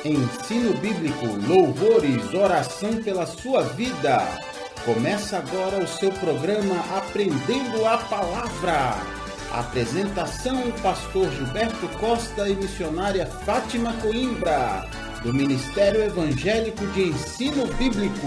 Ensino bíblico, louvores, oração pela sua vida. Começa agora o seu programa Aprendendo a Palavra. Apresentação: Pastor Gilberto Costa e missionária Fátima Coimbra, do Ministério Evangélico de Ensino Bíblico.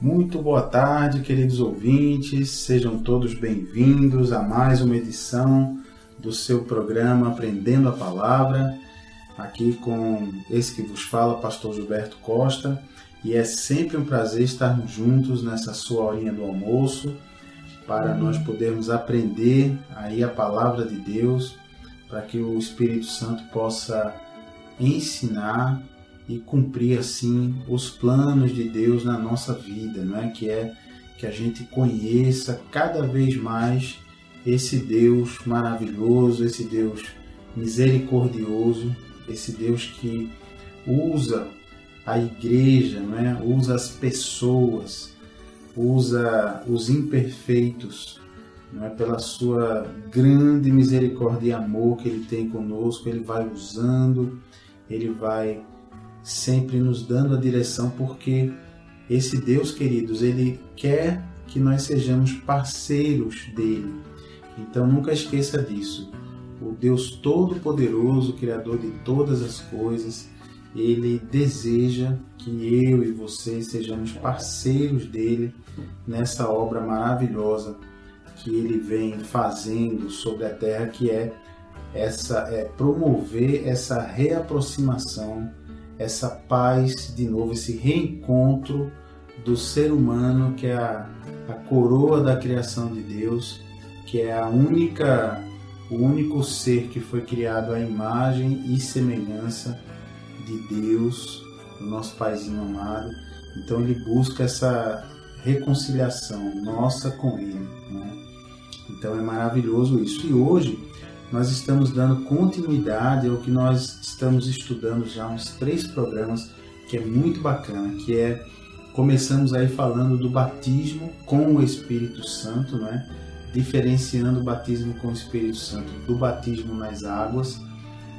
Muito boa tarde, queridos ouvintes, sejam todos bem-vindos a mais uma edição do seu programa Aprendendo a Palavra, aqui com esse que vos fala, Pastor Gilberto Costa, e é sempre um prazer estarmos juntos nessa sua horinha do almoço, para nós podermos aprender aí a Palavra de Deus, para que o Espírito Santo possa ensinar e cumprir assim os planos de Deus na nossa vida, não é? Que a gente conheça cada vez mais esse Deus maravilhoso, esse Deus misericordioso, esse Deus que usa a igreja, não é? Usa as pessoas, usa os imperfeitos, não é? Pela sua grande misericórdia e amor que Ele tem conosco, Ele vai usando, Ele vai sempre nos dando a direção, porque esse Deus, queridos, Ele quer que nós sejamos parceiros dEle. Então nunca esqueça disso. O Deus Todo-Poderoso, Criador de todas as coisas, Ele deseja que eu e você sejamos parceiros dEle nessa obra maravilhosa que Ele vem fazendo sobre a terra, que é promover essa reaproximação, essa paz, de novo, esse reencontro do ser humano, que é a coroa da criação de Deus, que é o único ser que foi criado à imagem e semelhança de Deus, o nosso Paizinho amado. Então Ele busca essa reconciliação nossa com Ele, né? Então é maravilhoso isso. E hoje nós estamos dando continuidade ao que nós estamos estudando já há uns 3 programas, que é muito bacana, começamos aí falando do batismo com o Espírito Santo, né? Diferenciando o batismo com o Espírito Santo do batismo nas águas.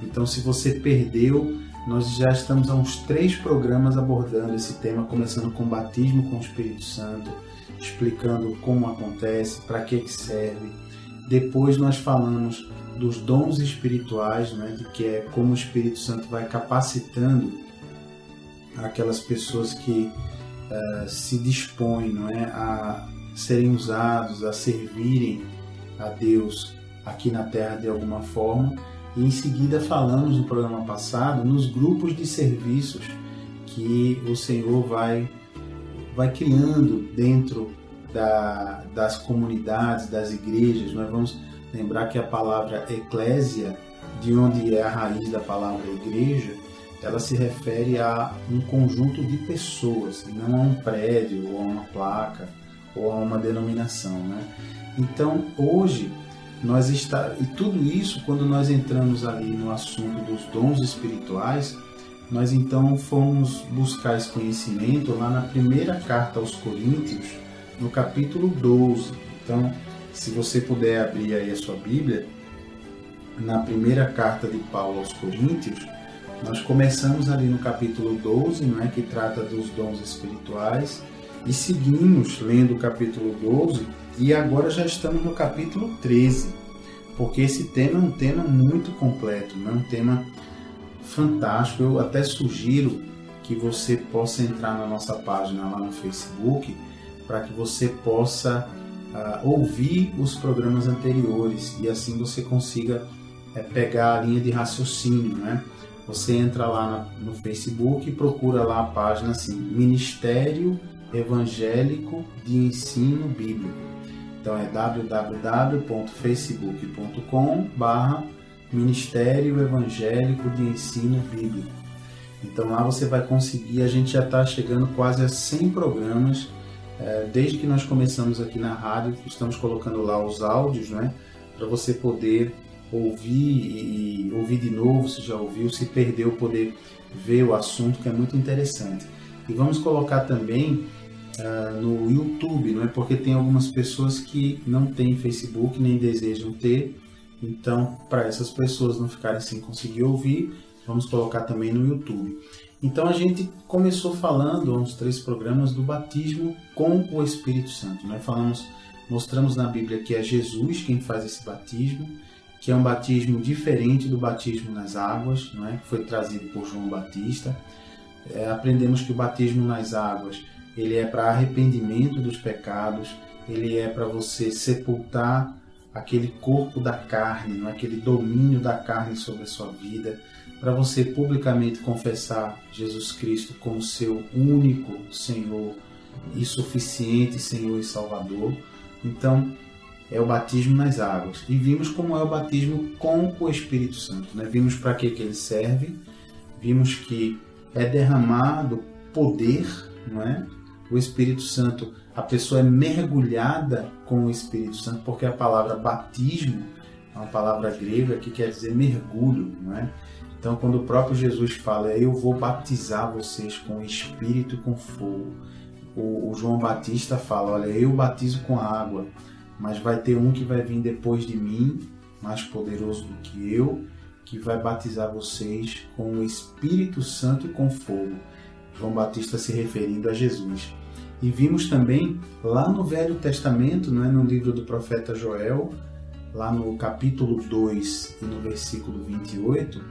Então, se você perdeu, nós já estamos há uns 3 programas abordando esse tema, começando com o batismo com o Espírito Santo, explicando como acontece, para que serve. Depois nós falamos dos dons espirituais, né, de que é como o Espírito Santo vai capacitando aquelas pessoas que se dispõem, não é, a serem usados, a servirem a Deus aqui na Terra de alguma forma. E em seguida falamos no programa passado nos grupos de serviços que o Senhor vai criando dentro das comunidades, das igrejas. Nós vamos lembrar que a palavra eclésia, de onde é a raiz da palavra igreja, ela se refere a um conjunto de pessoas, e não a um prédio, ou a uma placa, ou a uma denominação, né? Então, hoje, e tudo isso, quando nós entramos ali no assunto dos dons espirituais, nós então fomos buscar esse conhecimento lá na primeira carta aos Coríntios, no capítulo 12. Então, se você puder abrir aí a sua Bíblia, na primeira carta de Paulo aos Coríntios, nós começamos ali no capítulo 12, não é, que trata dos dons espirituais, e seguimos lendo o capítulo 12, e agora já estamos no capítulo 13, porque esse tema é um tema muito completo, é um tema fantástico. Eu até sugiro que você possa entrar na nossa página lá no Facebook, para que você possa ouvir os programas anteriores, e assim você consiga pegar a linha de raciocínio, né? Você entra lá no Facebook e procura lá a página assim, Ministério Evangélico de Ensino Bíblico. Então é www.facebook.com/ministério Ministério Evangélico de Ensino Bíblico. Então lá você vai conseguir, a gente já está chegando quase a 100 programas, desde que nós começamos aqui na rádio, estamos colocando lá os áudios, né, para você poder ouvir e ouvir de novo, se já ouviu, se perdeu, poder ver o assunto, que é muito interessante. E vamos colocar também no YouTube, não é? Porque tem algumas pessoas que não têm Facebook, nem desejam ter. Então, para essas pessoas não ficarem sem conseguir ouvir, vamos colocar também no YouTube. Então, a gente começou falando, há uns 3 programas, do batismo com o Espírito Santo, né? Mostramos na Bíblia que é Jesus quem faz esse batismo, que é um batismo diferente do batismo nas águas, não é? Que foi trazido por João Batista. Aprendemos que o batismo nas águas ele é para arrependimento dos pecados, ele é para você sepultar aquele corpo da carne, não é? Aquele domínio da carne sobre a sua vida, para você publicamente confessar Jesus Cristo como seu único Senhor e suficiente Senhor e Salvador. Então, é o batismo nas águas. E vimos como é o batismo com o Espírito Santo, né? Vimos para que ele serve, vimos que é derramado poder, não é? O Espírito Santo, a pessoa é mergulhada com o Espírito Santo, porque a palavra batismo é uma palavra grega que quer dizer mergulho, não é? Então, quando o próprio Jesus fala, eu vou batizar vocês com o Espírito e com fogo, o João Batista fala, olha, eu batizo com água, mas vai ter um que vai vir depois de mim, mais poderoso do que eu, que vai batizar vocês com o Espírito Santo e com fogo. João Batista se referindo a Jesus. E vimos também lá no Velho Testamento, né, no livro do profeta Joel, lá no capítulo 2 e no versículo 28,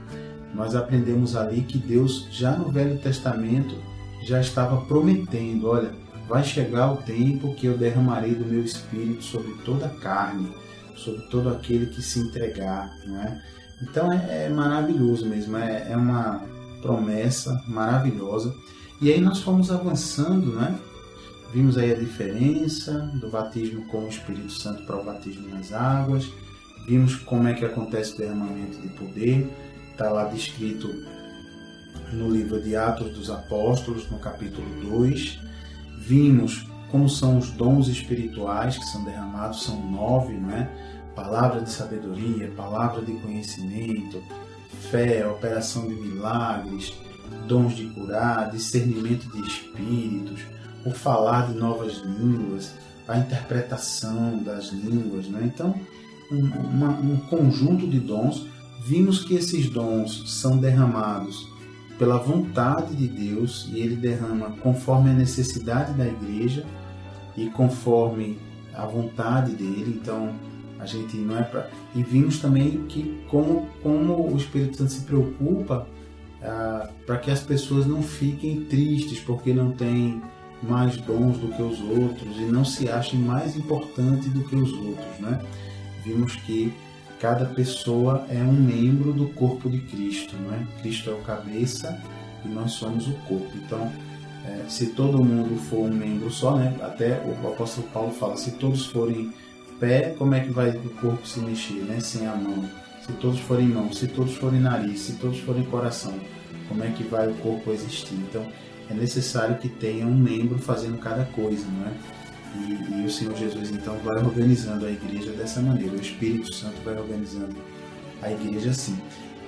nós aprendemos ali que Deus, já no Velho Testamento, já estava prometendo, olha, vai chegar o tempo que eu derramarei do meu Espírito sobre toda a carne, sobre todo aquele que se entregar, não é? Então é maravilhoso mesmo, é uma promessa maravilhosa. E aí nós fomos avançando, né? Vimos aí a diferença do batismo com o Espírito Santo para o batismo nas águas. Vimos como é que acontece o derramamento de poder. Está lá descrito no livro de Atos dos Apóstolos, no capítulo 2. Vimos como são os dons espirituais que são derramados, são 9, né? Palavra de sabedoria, palavra de conhecimento, fé, operação de milagres, dons de curar, discernimento de espíritos, o falar de novas línguas, a interpretação das línguas, né? Então, um conjunto de dons. Vimos que esses dons são derramados pela vontade de Deus e Ele derrama conforme a necessidade da igreja e conforme a vontade dele. Então, a gente não é para... E vimos também que como o Espírito Santo se preocupa para que as pessoas não fiquem tristes porque não têm mais dons do que os outros e não se achem mais importante do que os outros, né? Vimos que cada pessoa é um membro do corpo de Cristo, não é? Cristo é o cabeça e nós somos o corpo. Então, se todo mundo for um membro só, né? Até o apóstolo Paulo fala, se todos forem pé, como é que vai o corpo se mexer, né? Sem a mão. Se todos forem mão, se todos forem nariz, se todos forem coração, como é que vai o corpo existir? Então, é necessário que tenha um membro fazendo cada coisa, não é? E o Senhor Jesus, então, vai organizando a igreja dessa maneira. O Espírito Santo vai organizando a igreja assim.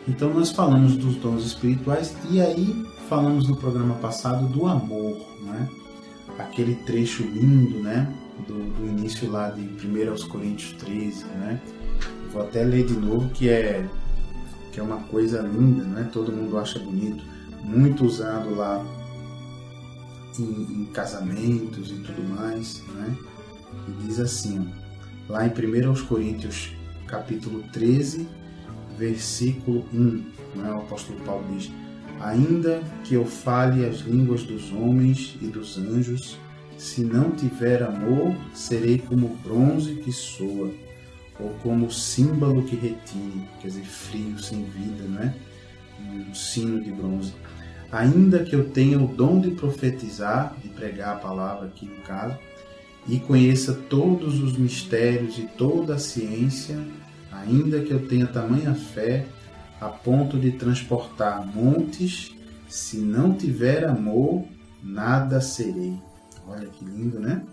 Então, nós falamos dos dons espirituais e aí falamos no programa passado do amor, né? Aquele trecho lindo, né? Do início lá de 1 Coríntios 13, né? Eu vou até ler de novo, que é uma coisa linda, né? Todo mundo acha bonito. Muito usado lá em casamentos e tudo mais, né? E diz assim, ó, lá em 1 Coríntios capítulo 13, versículo 1, né? O apóstolo Paulo diz, ainda que eu fale as línguas dos homens e dos anjos, se não tiver amor, serei como bronze que soa, ou como símbolo que retine, quer dizer, frio, sem vida, né? Um sino de bronze. Ainda que eu tenha o dom de profetizar, de pregar a palavra aqui no caso, e conheça todos os mistérios e toda a ciência, ainda que eu tenha tamanha fé a ponto de transportar montes, se não tiver amor, nada serei. Olha que lindo, né?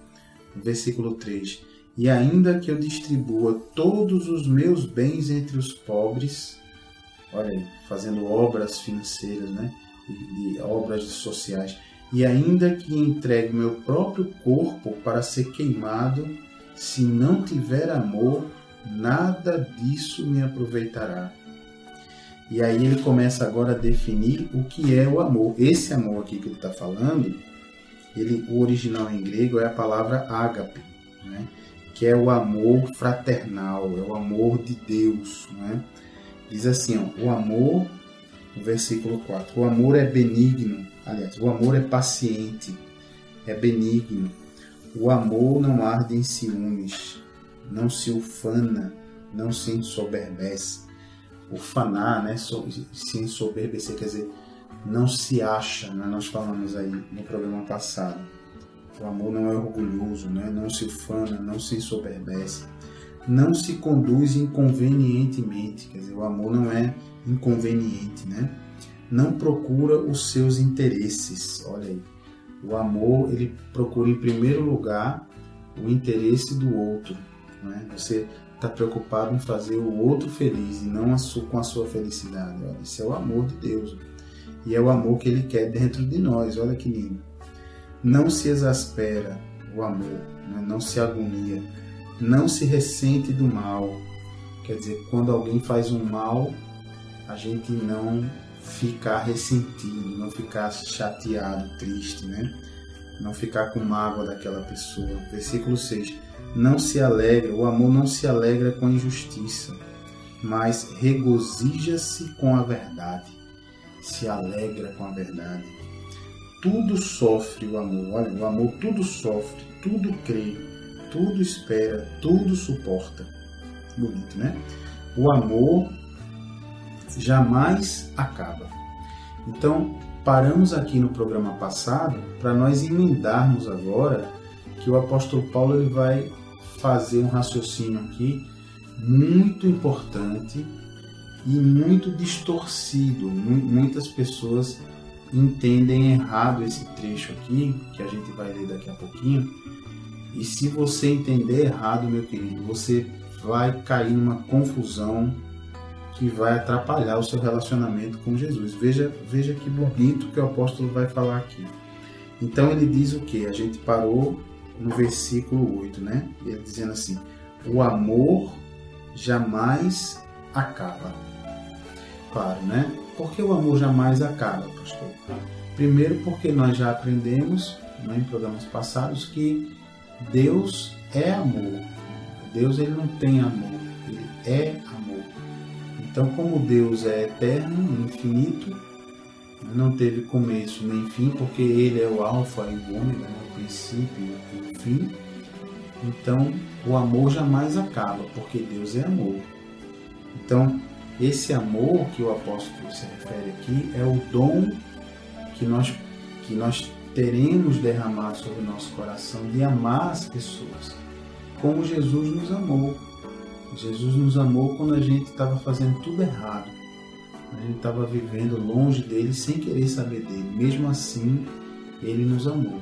Versículo 3. E ainda que eu distribua todos os meus bens entre os pobres, olha aí, fazendo obras financeiras, né? De obras sociais. E ainda que entregue meu próprio corpo para ser queimado, se não tiver amor, nada disso me aproveitará. E aí ele começa agora a definir o que é o amor. Esse amor aqui que ele está falando, o original em grego é a palavra ágape, né? Que é o amor fraternal, é o amor de Deus, né? Diz assim, ó, o amor, no versículo 4, o amor é benigno, aliás, o amor é paciente, é benigno. O amor não arde em ciúmes, não se ufana, não se ensoberbece. Ufanar, né, se ensoberbecer, quer dizer, não se acha, né? Nós falamos aí no programa passado. O amor não é orgulhoso, né? Não se ufana, não se ensoberbece, não se conduz inconvenientemente, quer dizer, o amor não é inconveniente, né? Não procura os seus interesses, olha aí. O amor, ele procura em primeiro lugar o interesse do outro, né? Você está preocupado em fazer o outro feliz e não com a sua felicidade. Olha, esse é o amor de Deus. E é o amor que Ele quer dentro de nós. Olha que lindo. Não se exaspera o amor, né? Não se agonia, não se ressente do mal. Quer dizer, quando alguém faz um mal, a gente não ficar ressentido, não ficar chateado, triste, né? Não ficar com mágoa daquela pessoa. Versículo 6. Não se alegra, o amor não se alegra com a injustiça, mas regozija-se com a verdade. Se alegra com a verdade. Tudo sofre o amor. Olha, o amor tudo sofre, tudo crê, tudo espera, tudo suporta. Bonito, né? O amor jamais acaba. Então, paramos aqui no programa passado para nós emendarmos agora que o apóstolo Paulo ele vai fazer um raciocínio aqui muito importante e muito distorcido. Muitas pessoas entendem errado esse trecho aqui, que a gente vai ler daqui a pouquinho. E se você entender errado, meu querido, você vai cair numa confusão que vai atrapalhar o seu relacionamento com Jesus. Veja que bonito que o apóstolo vai falar aqui. Então ele diz o que? A gente parou no versículo 8, né? Ele dizendo assim, o amor jamais acaba. Claro, né? Por que o amor jamais acaba, pastor? Primeiro porque nós já aprendemos, né, em programas passados, que Deus é amor. Deus ele não tem amor, ele é amor. Então, como Deus é eterno, infinito, não teve começo nem fim, porque Ele é o alfa e o ômega, o princípio e o fim. Então, o amor jamais acaba, porque Deus é amor. Então, esse amor que o apóstolo se refere aqui é o dom que nós teremos derramado sobre o nosso coração de amar as pessoas, como Jesus nos amou. Jesus nos amou quando a gente estava fazendo tudo errado. A gente estava vivendo longe dele sem querer saber dele. Mesmo assim, ele nos amou.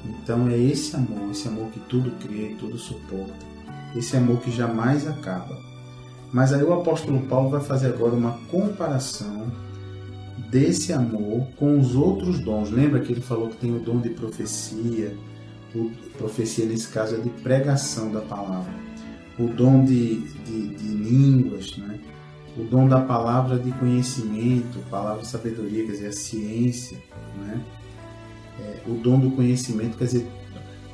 Então é esse amor que tudo crê, tudo suporta. Esse amor que jamais acaba. Mas aí o apóstolo Paulo vai fazer agora uma comparação desse amor com os outros dons. Lembra que ele falou que tem o dom de profecia? Profecia nesse caso é de pregação da palavra. O dom de línguas, né? O dom da palavra de conhecimento, palavra de sabedoria, quer dizer, a ciência, né? O dom do conhecimento, quer dizer,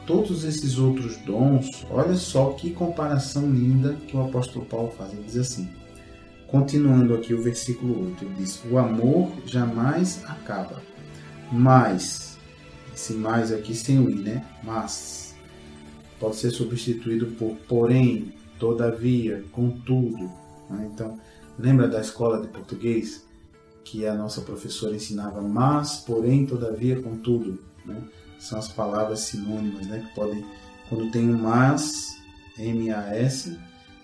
todos esses outros dons, olha só que comparação linda que o apóstolo Paulo faz. Ele diz assim, continuando aqui o versículo 8, ele diz, o amor jamais acaba, mas, esse mais aqui sem o i, né? Mas, pode ser substituído por porém, todavia, contudo, né? Então, lembra da escola de português que a nossa professora ensinava mas, porém, todavia, contudo, né? São as palavras sinônimas, né? Que podem, quando tem um mas, M-A-S,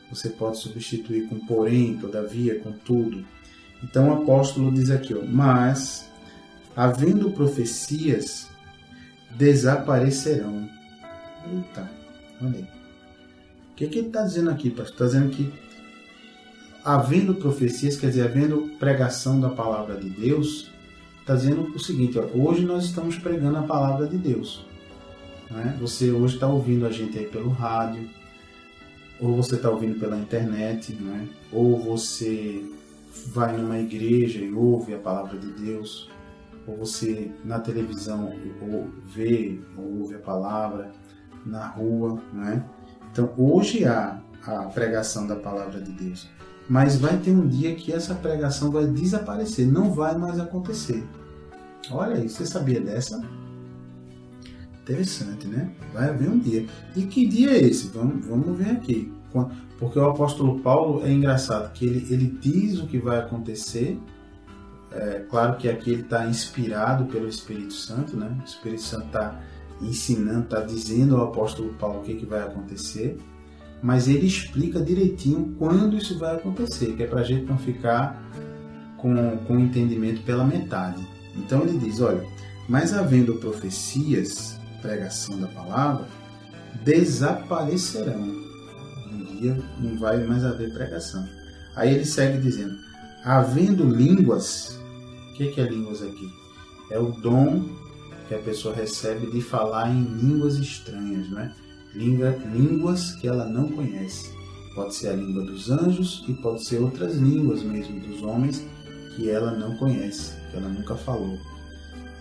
você pode substituir com porém, todavia, contudo. Então o apóstolo diz aqui, ó, mas, havendo profecias, desaparecerão. Eita, olha aí. O que ele está dizendo aqui, pastor? Está dizendo que, havendo profecias, quer dizer, havendo pregação da palavra de Deus, está dizendo o seguinte, ó, hoje nós estamos pregando a palavra de Deus. Né? Você hoje está ouvindo a gente aí pelo rádio, ou você está ouvindo pela internet, né? Ou você vai numa igreja e ouve a palavra de Deus, ou você na televisão ou vê ou ouve a palavra na rua, né? Então hoje há a pregação da palavra de Deus, mas vai ter um dia que essa pregação vai desaparecer, não vai mais acontecer. Olha aí, você sabia dessa? Interessante, né? Vai haver um dia. E que dia é esse? Vamos ver aqui. Porque o apóstolo Paulo é engraçado, que ele diz o que vai acontecer. Claro que aqui ele está inspirado pelo Espírito Santo, né? O Espírito Santo está ensinando, está dizendo ao apóstolo Paulo o que vai acontecer. Mas ele explica direitinho quando isso vai acontecer, que é para a gente não ficar com o entendimento pela metade. Então ele diz, olha, mas havendo profecias, pregação da palavra, desaparecerão. Um dia não vai mais haver pregação. Aí ele segue dizendo, havendo línguas, o que é línguas aqui? É o dom que a pessoa recebe de falar em línguas estranhas, né? Línguas que ela não conhece. Pode ser a língua dos anjos e pode ser outras línguas mesmo dos homens que ela não conhece, que ela nunca falou.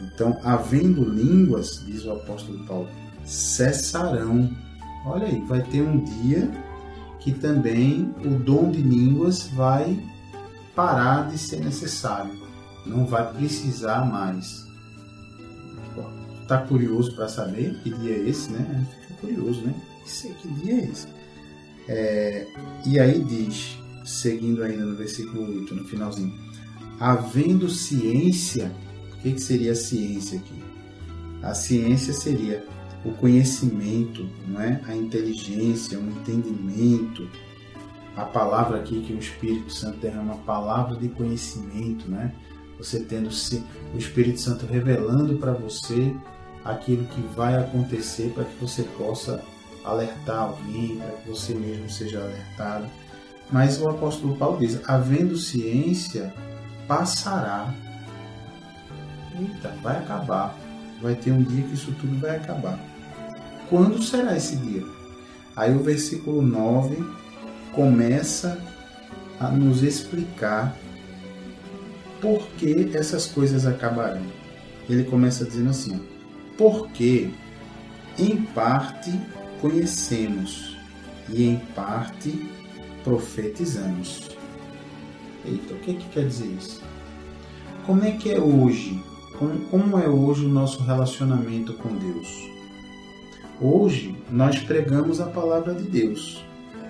Então, havendo línguas, diz o apóstolo Paulo, cessarão. Olha aí, vai ter um dia que também o dom de línguas vai parar de ser necessário. Não vai precisar mais. Está curioso para saber que dia é esse, né? Fica curioso, né? Que dia é esse? E aí diz, seguindo ainda no versículo 8, no finalzinho, havendo ciência. O que seria a ciência aqui? A ciência seria o conhecimento, não é? A inteligência, o entendimento. A palavra aqui que o Espírito Santo derrama, a palavra de conhecimento, né? Você tendo o Espírito Santo revelando para você aquilo que vai acontecer para que você possa alertar alguém, para que você mesmo seja alertado. Mas o apóstolo Paulo diz, havendo ciência, passará. Eita, vai acabar. Vai ter um dia que isso tudo vai acabar. Quando será esse dia? Aí o versículo 9 começa a nos explicar por que essas coisas acabarão. Ele começa dizendo assim, porque em parte conhecemos e em parte profetizamos. Eita, o que quer dizer isso? Como é que é hoje? Como é hoje o nosso relacionamento com Deus? Hoje nós pregamos a palavra de Deus,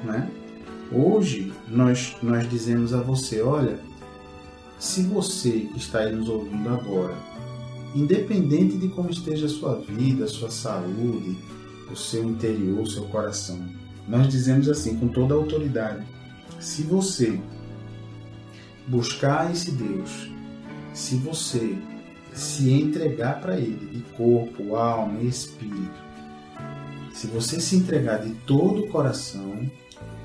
né? Hoje nós dizemos a você, olha, se você que está aí nos ouvindo agora, independente de como esteja a sua vida, a sua saúde, o seu interior, o seu coração, nós dizemos assim, com toda a autoridade, se você buscar esse Deus, se você se entregar para Ele de corpo, alma e espírito, se você se entregar de todo o coração,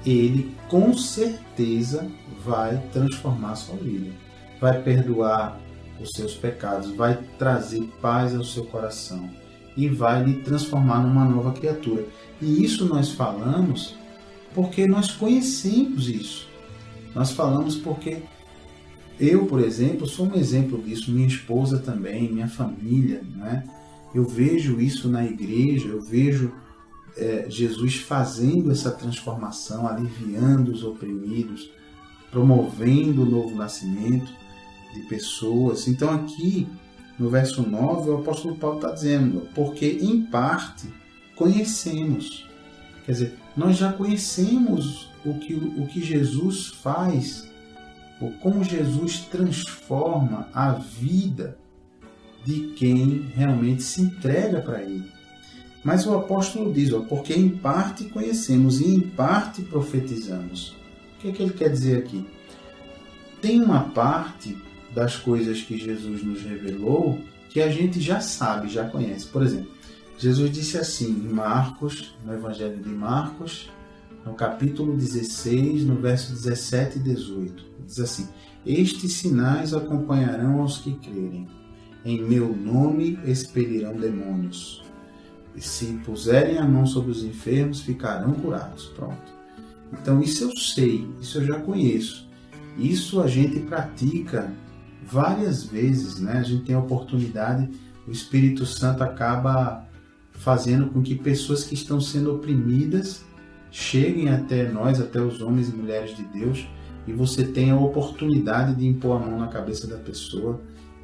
Ele com certeza vai transformar a sua vida, vai perdoar os seus pecados, vai trazer paz ao seu coração e vai lhe transformar numa nova criatura. E isso nós falamos porque nós conhecemos isso. Nós falamos porque eu, por exemplo, sou um exemplo disso, minha esposa também, minha família, né? Eu vejo isso na igreja, eu vejo Jesus fazendo essa transformação, aliviando os oprimidos, promovendo o novo nascimento de pessoas. Então aqui, no verso 9, o apóstolo Paulo está dizendo, porque em parte conhecemos. Quer dizer, nós já conhecemos o que Jesus faz, ou como Jesus transforma a vida de quem realmente se entrega para Ele. Mas o apóstolo diz, porque em parte conhecemos e em parte profetizamos. O que é que ele quer dizer aqui? Tem uma parte das coisas que Jesus nos revelou que a gente já sabe, já conhece. Por exemplo, Jesus disse assim em Marcos, no Evangelho de Marcos, no capítulo 16, no verso 17 e 18. Diz assim: estes sinais acompanharão aos que crerem. Em meu nome expelirão demônios. E se puserem a mão sobre os enfermos, ficarão curados. Pronto. Então isso eu sei, isso eu já conheço. Isso a gente pratica várias vezes, né? A gente tem a oportunidade, o Espírito Santo acaba fazendo com que pessoas que estão sendo oprimidas cheguem até nós, até os homens e mulheres de Deus, e você tenha a oportunidade de impor a mão na cabeça da pessoa,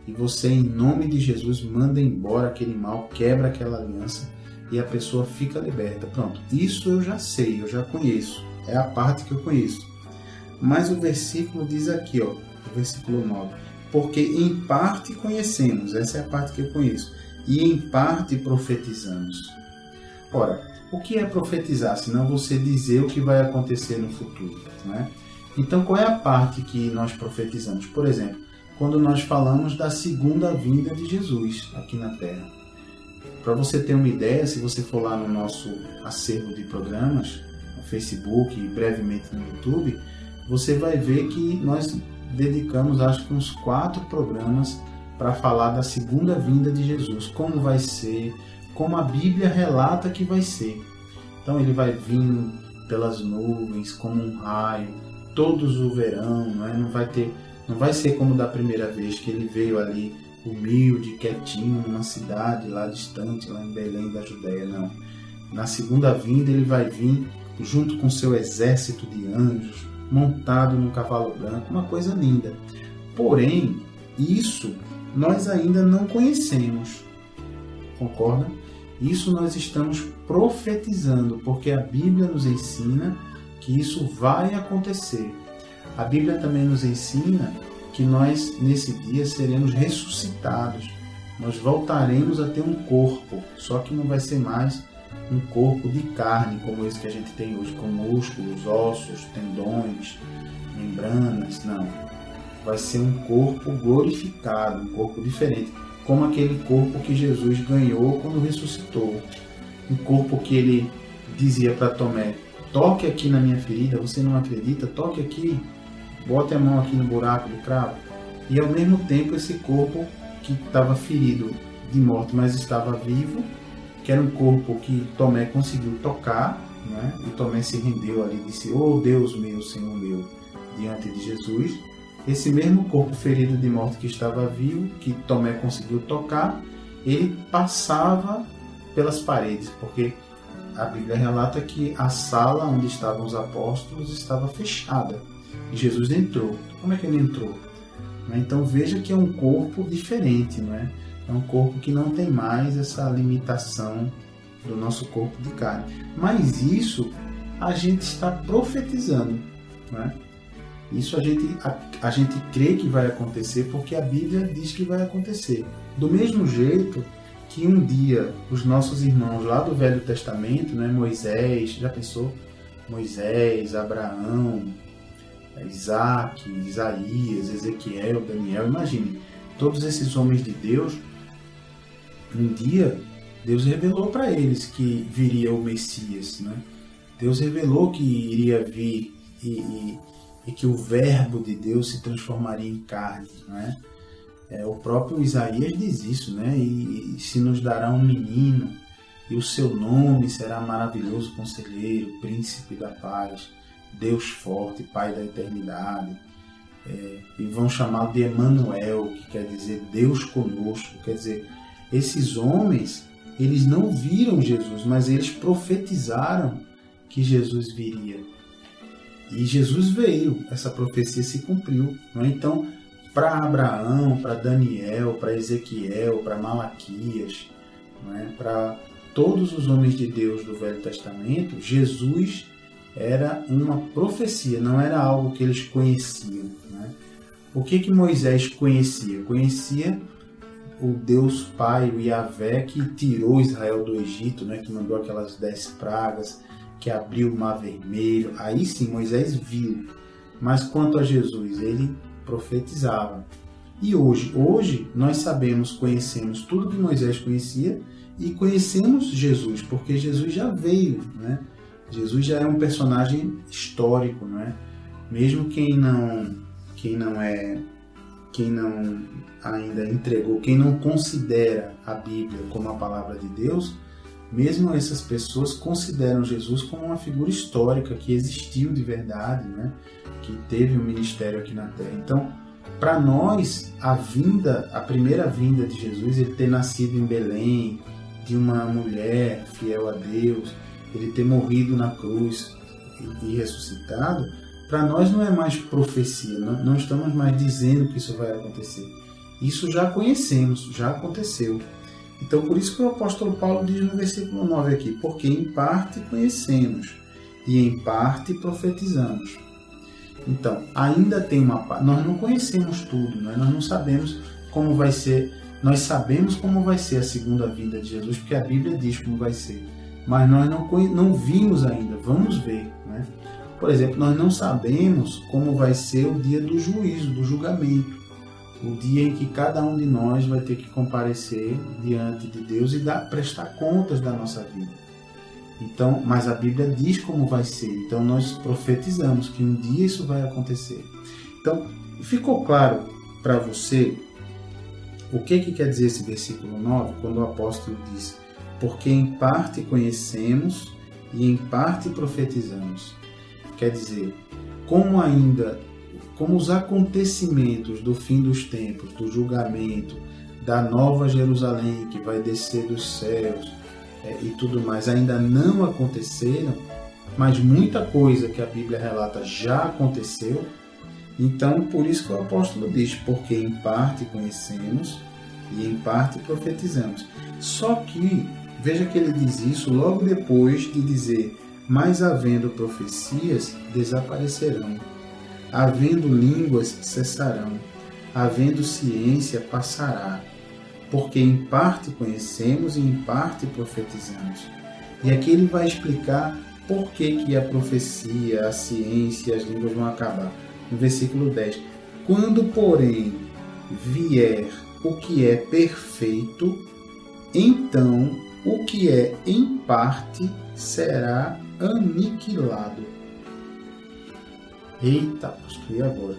e você, em nome de Jesus, manda embora aquele mal, quebra aquela aliança, e a pessoa fica liberta. Pronto, isso eu já sei, eu já conheço, é a parte que eu conheço. Mas o versículo diz aqui, o versículo 9, porque em parte conhecemos, essa é a parte que eu conheço, e em parte profetizamos. Ora, o que é profetizar, senão você dizer o que vai acontecer no futuro, né? Então, qual é a parte que nós profetizamos? Por exemplo, quando nós falamos da segunda vinda de Jesus aqui na Terra. Para você ter uma ideia, se você for lá no nosso acervo de programas, no Facebook e brevemente no YouTube, você vai ver que nós dedicamos, acho que uns 4 programas para falar da segunda vinda de Jesus, como vai ser, como a Bíblia relata que vai ser. Então ele vai vir pelas nuvens, como um raio, todos o verão, não vai ser como da primeira vez que ele veio ali humilde, quietinho, numa cidade lá distante, lá em Belém da Judéia, não. Na segunda vinda ele vai vir junto com seu exército de anjos, montado num cavalo branco, uma coisa linda. Porém, isso nós ainda não conhecemos, concorda? Isso nós estamos profetizando, porque a Bíblia nos ensina que isso vai acontecer. A Bíblia também nos ensina que nós, nesse dia, seremos ressuscitados. Nós voltaremos a ter um corpo, só que não vai ser mais um corpo de carne, como esse que a gente tem hoje, com músculos, ossos, tendões, membranas, não. Vai ser um corpo glorificado, um corpo diferente, como aquele corpo que Jesus ganhou quando ressuscitou. Um corpo que ele dizia para Tomé: toque aqui na minha ferida, você não acredita? Toque aqui, bote a mão aqui no buraco do cravo. E ao mesmo tempo esse corpo que estava ferido de morte, mas estava vivo, que era um corpo que Tomé conseguiu tocar, né? E Tomé se rendeu ali e disse: oh Deus meu, Senhor meu, diante de Jesus. Esse mesmo corpo ferido de morte que estava vivo, que Tomé conseguiu tocar, ele passava pelas paredes, porque a Bíblia relata que a sala onde estavam os apóstolos estava fechada e Jesus entrou. Como é que ele entrou? Então veja que é um corpo diferente, não é? É um corpo que não tem mais essa limitação do nosso corpo de carne. Mas isso a gente está profetizando, não é? Isso a gente crê que vai acontecer porque a Bíblia diz que vai acontecer. Do mesmo jeito que um dia os nossos irmãos lá do Velho Testamento, né, Moisés, já pensou? Moisés, Abraão, Isaac, Isaías, Ezequiel, Daniel, imagine, todos esses homens de Deus, um dia Deus revelou para eles que viria o Messias, né? Deus revelou que iria vir e que o verbo de Deus se transformaria em carne, né? O próprio Isaías diz isso, né? E se nos dará um menino, e o seu nome será maravilhoso conselheiro, príncipe da paz, Deus forte, Pai da eternidade. E vão chamá-lo de Emanuel, que quer dizer Deus conosco. Quer dizer, esses homens, eles não viram Jesus, mas eles profetizaram que Jesus viria. E Jesus veio, essa profecia se cumpriu, não é? Então, para Abraão, para Daniel, para Ezequiel, para Malaquias, não é? Para todos os homens de Deus do Velho Testamento, Jesus era uma profecia, não era algo que eles conheciam, não é? O que Moisés conhecia? Conhecia o Deus Pai, o Yahvé, que tirou Israel do Egito, né, que mandou aquelas 10 pragas, que abriu o Mar Vermelho. Aí sim, Moisés viu. Mas quanto a Jesus, ele profetizava. E hoje nós sabemos, conhecemos tudo que Moisés conhecia e conhecemos Jesus, porque Jesus já veio, né? Jesus já é um personagem histórico, né? Mesmo quem não ainda entregou, quem não considera a Bíblia como a palavra de Deus, mesmo essas pessoas consideram Jesus como uma figura histórica que existiu de verdade, né? Que teve um ministério aqui na Terra. Então, para nós, a primeira vinda de Jesus, ele ter nascido em Belém, de uma mulher fiel a Deus, ele ter morrido na cruz e ressuscitado, para nós não é mais profecia, não estamos mais dizendo que isso vai acontecer. Isso já conhecemos, já aconteceu. Então, por isso que o apóstolo Paulo diz no versículo 9 aqui, porque em parte conhecemos e em parte profetizamos. Então, ainda tem uma parte, nós não conhecemos tudo, né? Nós não sabemos como vai ser, nós sabemos como vai ser a segunda vinda de Jesus, porque a Bíblia diz como vai ser, mas nós não vimos ainda, vamos ver, né? Por exemplo, nós não sabemos como vai ser o dia do juízo, do julgamento, o dia em que cada um de nós vai ter que comparecer diante de Deus e prestar contas da nossa vida. Então, mas a Bíblia diz como vai ser, então nós profetizamos que um dia isso vai acontecer. Então, ficou claro para você o que quer dizer esse versículo 9, quando o apóstolo diz, porque em parte conhecemos e em parte profetizamos. Quer dizer, como os acontecimentos do fim dos tempos, do julgamento, da nova Jerusalém que vai descer dos céus e tudo mais, ainda não aconteceram, mas muita coisa que a Bíblia relata já aconteceu. Então, por isso que o apóstolo diz, porque em parte conhecemos e em parte profetizamos. Só que, veja que ele diz isso logo depois de dizer, mas havendo profecias, desaparecerão. Havendo línguas, cessarão. Havendo ciência, passará. Porque em parte conhecemos e em parte profetizamos. E aqui ele vai explicar por que a profecia, a ciência e as línguas vão acabar. No versículo 10. Quando, porém, vier o que é perfeito, então o que é em parte será aniquilado. Eita, pastor, e agora?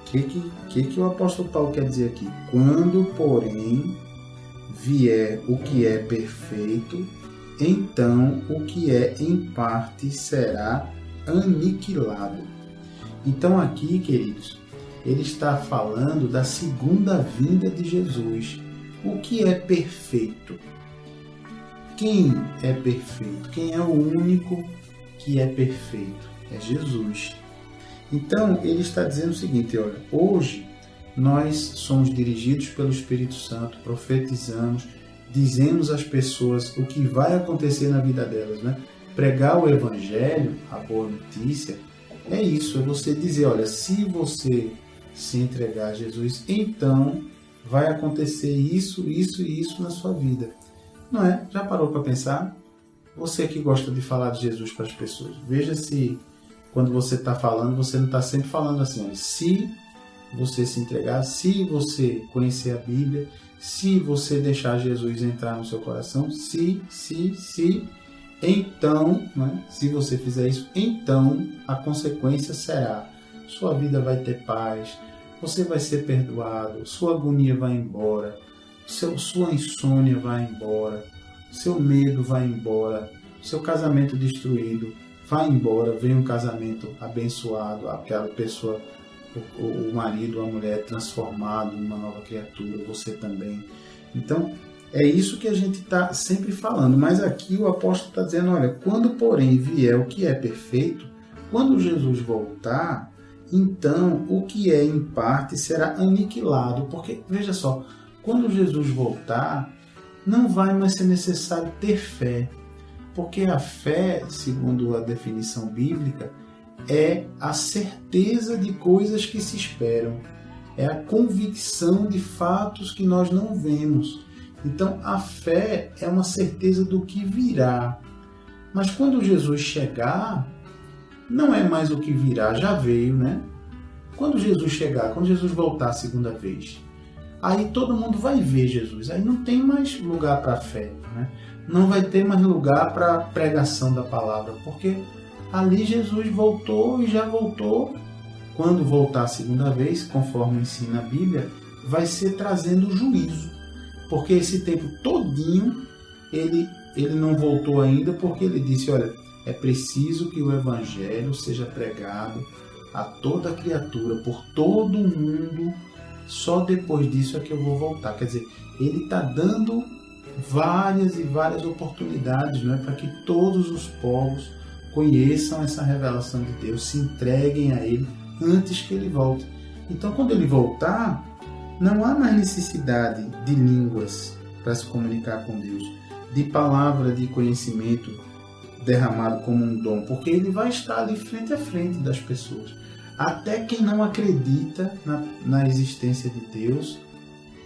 O que o apóstolo Paulo quer dizer aqui? Quando, porém, vier o que é perfeito, então o que é em parte será aniquilado. Então aqui, queridos, ele está falando da segunda vinda de Jesus. O que é perfeito? Quem é perfeito? Quem é o único que é perfeito? É Jesus. Então, ele está dizendo o seguinte, olha, hoje nós somos dirigidos pelo Espírito Santo, profetizamos, dizemos às pessoas o que vai acontecer na vida delas, né? Pregar o Evangelho, a boa notícia, é isso, é você dizer, olha, se você se entregar a Jesus, então vai acontecer isso, isso e isso na sua vida. Não é? Já parou para pensar? Você que gosta de falar de Jesus para as pessoas, veja se quando você está falando, você não está sempre falando assim, olha, se você se entregar, se você conhecer a Bíblia, se você deixar Jesus entrar no seu coração, se, então, né, se você fizer isso, então a consequência será, sua vida vai ter paz, você vai ser perdoado, sua agonia vai embora, sua insônia vai embora, seu medo vai embora, seu casamento destruído vai embora, vem um casamento abençoado, aquela pessoa, o marido, a mulher transformado em uma nova criatura, você também. Então, é isso que a gente está sempre falando, mas aqui o apóstolo está dizendo, olha, quando porém vier o que é perfeito, quando Jesus voltar, então o que é em parte será aniquilado, porque, veja só, quando Jesus voltar, não vai mais ser necessário ter fé, porque a fé, segundo a definição bíblica, é a certeza de coisas que se esperam. é a convicção de fatos que nós não vemos. Então, a fé é uma certeza do que virá. Mas quando Jesus chegar, não é mais o que virá, já veio, né? Quando Jesus chegar, quando Jesus voltar a segunda vez, aí todo mundo vai ver Jesus. Aí não tem mais lugar para a fé, né? Não vai ter mais lugar para a pregação da palavra, porque ali Jesus voltou e já voltou. Quando voltar a segunda vez, conforme ensina a Bíblia, vai ser trazendo juízo. Porque esse tempo todinho ele não voltou ainda, porque ele disse, olha, é preciso que o Evangelho seja pregado a toda criatura, por todo o mundo, só depois disso é que eu vou voltar. Quer dizer, ele está dando várias e várias oportunidades, não é, para que todos os povos conheçam essa revelação de Deus, se entreguem a ele antes que ele volte. Então, quando ele voltar, não há mais necessidade de línguas para se comunicar com Deus, de palavra de conhecimento derramado como um dom, porque ele vai estar ali frente a frente das pessoas. Até quem não acredita na existência de Deus,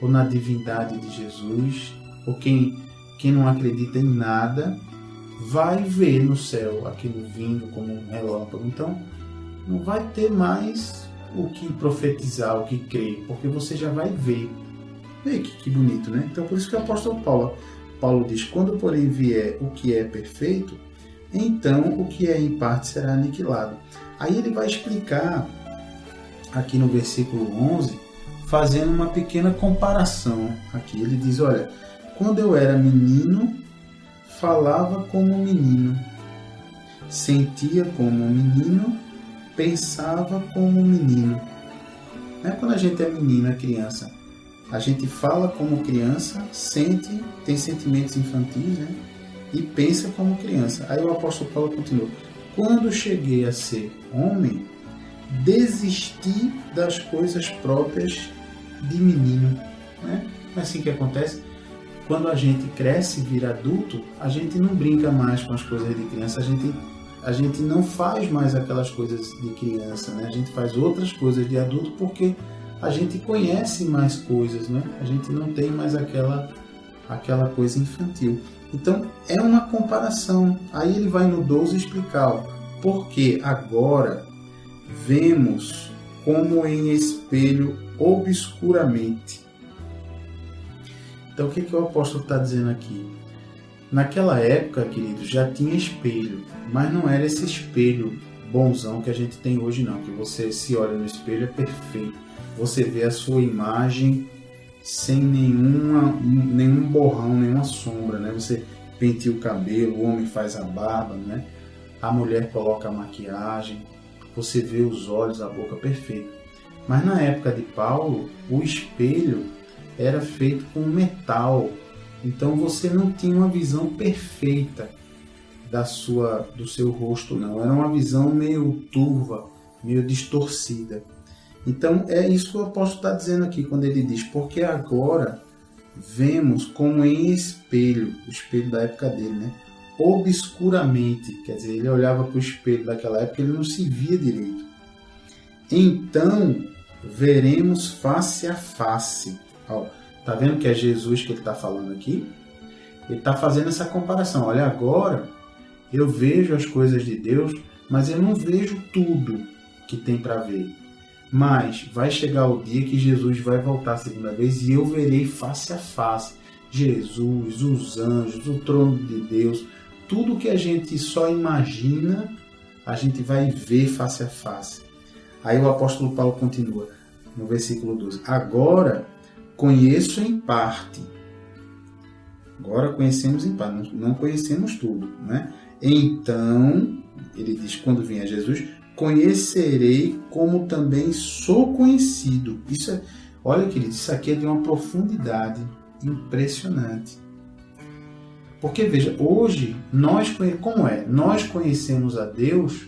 ou na divindade de Jesus, ou quem não acredita em nada, vai ver no céu aquilo vindo como um relâmpago. Então, não vai ter mais o que profetizar, o que crer, porque você já vai ver. Vê que bonito, né? Então, por isso que o apóstolo Paulo diz, quando porém vier o que é perfeito, então o que é em parte será aniquilado. Aí ele vai explicar, aqui no versículo 11, fazendo uma pequena comparação. Aqui ele diz, olha, quando eu era menino, falava como menino, sentia como menino, pensava como menino. Quando a gente é menino, é criança, a gente fala como criança, sente, tem sentimentos infantis, né? E pensa como criança. Aí o apóstolo Paulo continua, quando cheguei a ser homem, desisti das coisas próprias de menino. Não é assim que acontece? Quando a gente cresce e vira adulto, a gente não brinca mais com as coisas de criança, a gente não faz mais aquelas coisas de criança, né? A gente faz outras coisas de adulto porque a gente conhece mais coisas, né? A gente não tem mais aquela coisa infantil. Então, é uma comparação. Aí ele vai no 12 explicar, porque agora vemos como em espelho obscuramente. Então, o que o apóstolo está dizendo aqui? Naquela época, queridos, já tinha espelho, mas não era esse espelho bonzão que a gente tem hoje, não. Que você se olha no espelho, é perfeito. Você vê a sua imagem sem nenhum borrão, nenhuma sombra, né? Você penteia o cabelo, o homem faz a barba, né? A mulher coloca a maquiagem, você vê os olhos, a boca, perfeito. Mas na época de Paulo, o espelho era feito com metal, então você não tinha uma visão perfeita do seu rosto, não. Era uma visão meio turva, meio distorcida. Então é isso que o apóstolo está dizendo aqui quando ele diz, porque agora vemos como em espelho, o espelho da época dele, né? Obscuramente, quer dizer, ele olhava para o espelho daquela época e ele não se via direito. Então veremos face a face. Ó, tá vendo que é Jesus que ele está falando aqui? Ele está fazendo essa comparação. Olha, agora eu vejo as coisas de Deus, mas eu não vejo tudo que tem para ver. Mas vai chegar o dia que Jesus vai voltar a segunda vez e eu verei face a face Jesus, os anjos, o trono de Deus, tudo que a gente só imagina, a gente vai ver face a face. Aí o apóstolo Paulo continua no versículo 12. Agora conheço em parte. Agora conhecemos em parte, não conhecemos tudo, né? Então, ele diz, quando vier Jesus, conhecerei como também sou conhecido. Olha, querido, isso aqui é de uma profundidade impressionante. Porque, veja, hoje, nós conhecemos a Deus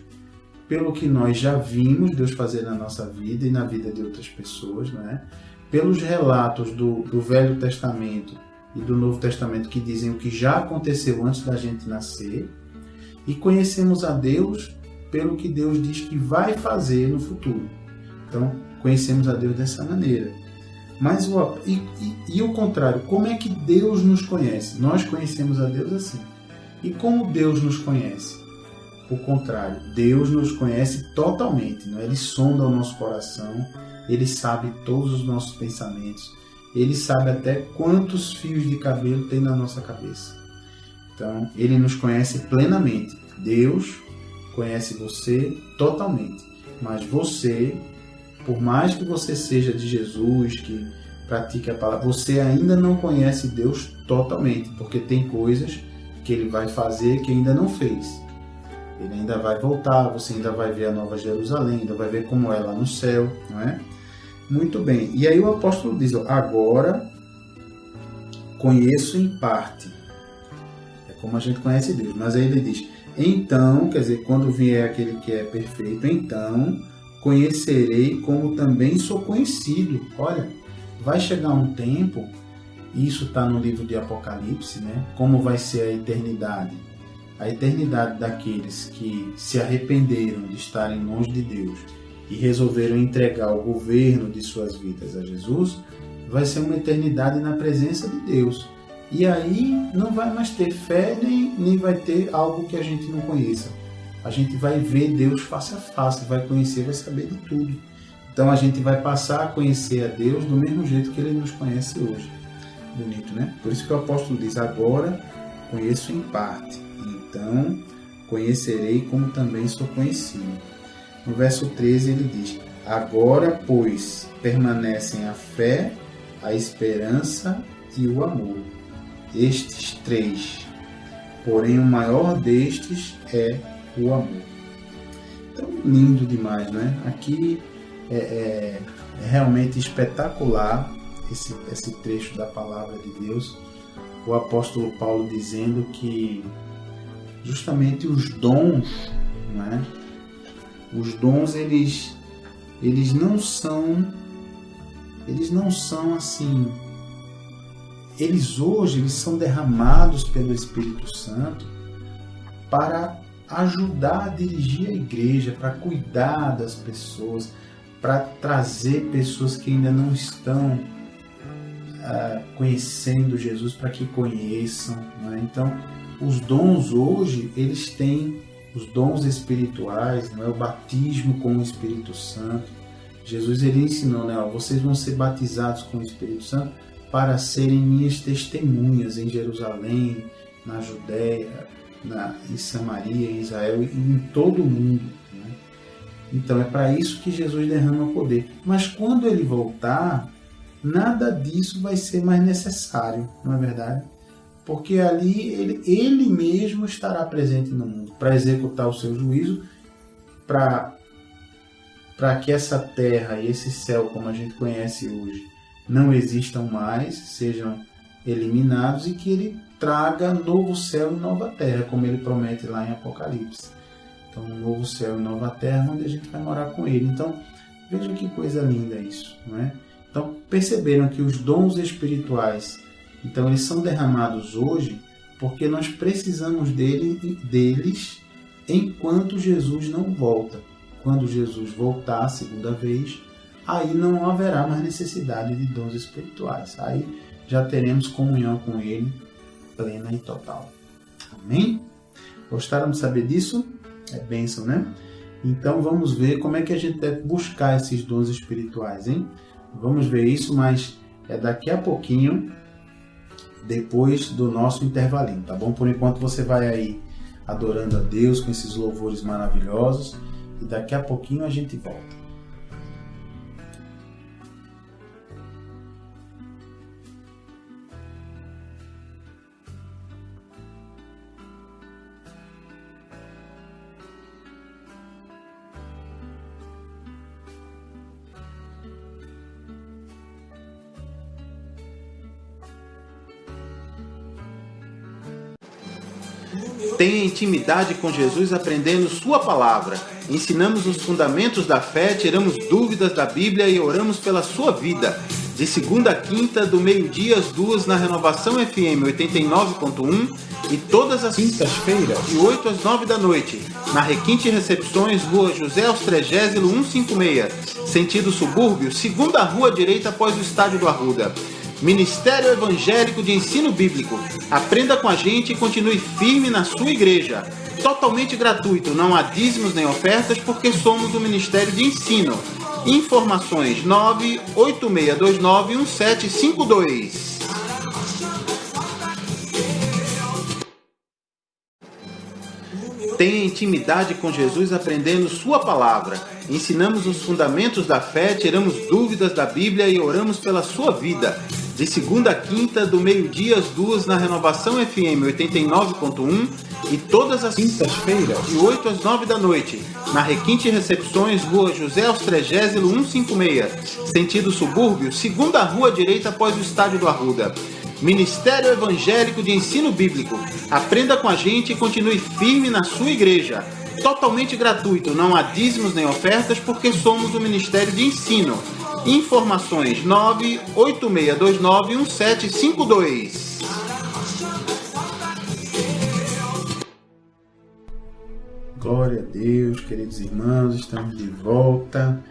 pelo que nós já vimos Deus fazer na nossa vida e na vida de outras pessoas, né? Pelos relatos do Velho Testamento e do Novo Testamento que dizem o que já aconteceu antes da gente nascer, e conhecemos a Deus pelo que Deus diz que vai fazer no futuro. Então, conhecemos a Deus dessa maneira. Mas o contrário, como é que Deus nos conhece? Nós conhecemos a Deus assim. E como Deus nos conhece? O contrário, Deus nos conhece totalmente. Não é? Ele sonda o nosso coração, Ele sabe todos os nossos pensamentos, Ele sabe até quantos fios de cabelo tem na nossa cabeça. Então, Ele nos conhece plenamente. Deus conhece você totalmente. Mas você, por mais que você seja de Jesus, que pratique a palavra, você ainda não conhece Deus totalmente, porque tem coisas que Ele vai fazer que ainda não fez. Ele ainda vai voltar, você ainda vai ver a Nova Jerusalém, ainda vai ver como é lá no céu, não é? Muito bem. E aí o apóstolo diz, agora conheço em parte. É como a gente conhece Deus. Mas aí ele diz, então, quer dizer, quando vier aquele que é perfeito, então conhecerei como também sou conhecido. Olha, vai chegar um tempo, isso está no livro de Apocalipse, né? Como vai ser a eternidade. A eternidade daqueles que se arrependeram de estarem longe de Deus e resolveram entregar o governo de suas vidas a Jesus, vai ser uma eternidade na presença de Deus. E aí não vai mais ter fé, nem vai ter algo que a gente não conheça. A gente vai ver Deus face a face, vai conhecer, vai saber de tudo. Então a gente vai passar a conhecer a Deus do mesmo jeito que Ele nos conhece hoje. Bonito, né? Por isso que o apóstolo diz, agora conheço em parte, então conhecerei como também sou conhecido. No verso 13 ele diz, agora, pois, permanecem a fé, a esperança e o amor. Estes três, porém o maior destes é o amor. Então, lindo demais, né? Aqui é realmente espetacular esse trecho da palavra de Deus. O apóstolo Paulo dizendo que justamente os dons, né? Os dons, eles não são assim, eles hoje são derramados pelo Espírito Santo para ajudar a dirigir a igreja, para cuidar das pessoas, para trazer pessoas que ainda não estão conhecendo Jesus, para que conheçam, né? Então, os dons hoje, eles têm os dons espirituais, não é? O batismo com o Espírito Santo. Jesus ele ensinou, né? Vocês vão ser batizados com o Espírito Santo para serem minhas testemunhas em Jerusalém, na Judéia, em Samaria, em Israel e em todo o mundo, né? Então é para isso que Jesus derrama poder. Mas quando ele voltar, nada disso vai ser mais necessário, não é verdade? Porque ali ele mesmo estará presente no mundo para executar o seu juízo, para que essa terra e esse céu, como a gente conhece hoje, não existam mais, sejam eliminados, e que ele traga novo céu e nova terra, como ele promete lá em Apocalipse. Então, um novo céu e nova terra, onde a gente vai morar com ele. Então, veja que coisa linda isso, não é? Então, perceberam que os dons espirituais, então, eles são derramados hoje porque nós precisamos deles enquanto Jesus não volta. Quando Jesus voltar a segunda vez, aí não haverá mais necessidade de dons espirituais. Aí já teremos comunhão com Ele plena e total. Amém? Gostaram de saber disso? É bênção, né? Então vamos ver como é que a gente deve buscar esses dons espirituais, hein? Vamos ver isso, mas é daqui a pouquinho, depois do nosso intervalinho, tá bom? Por enquanto você vai aí adorando a Deus com esses louvores maravilhosos e daqui a pouquinho a gente volta. Tenha intimidade com Jesus aprendendo Sua palavra. Ensinamos os fundamentos da fé, tiramos dúvidas da Bíblia e oramos pela sua vida. De segunda a quinta, do meio-dia às 2h, na Renovação FM 89.1 e todas as quintas-feiras, de 8 às 9 da noite, na Requinte Recepções, Rua José Austrégésilo 156, sentido subúrbio, segunda rua direita após o Estádio do Arruda. Ministério Evangélico de Ensino Bíblico. Aprenda com a gente e continue firme na sua igreja. Totalmente gratuito, não há dízimos nem ofertas, porque somos um ministério de ensino. Informações 986291752. Tenha intimidade com Jesus aprendendo sua palavra. Ensinamos os fundamentos da fé, tiramos dúvidas da Bíblia e oramos pela sua vida. De segunda a quinta, do meio-dia às 2 na Renovação FM 89.1 e todas as quintas-feiras, de 8 às 9 da noite, na Requinte Recepções, Rua José Austrégésilo 156, sentido subúrbio, segunda rua direita após o Estádio do Arruda. Ministério Evangélico de Ensino Bíblico. Aprenda com a gente e continue firme na sua igreja. Totalmente gratuito, não há dízimos nem ofertas, porque somos um ministério de ensino. Informações 986291752. Glória a Deus, queridos irmãos, estamos de volta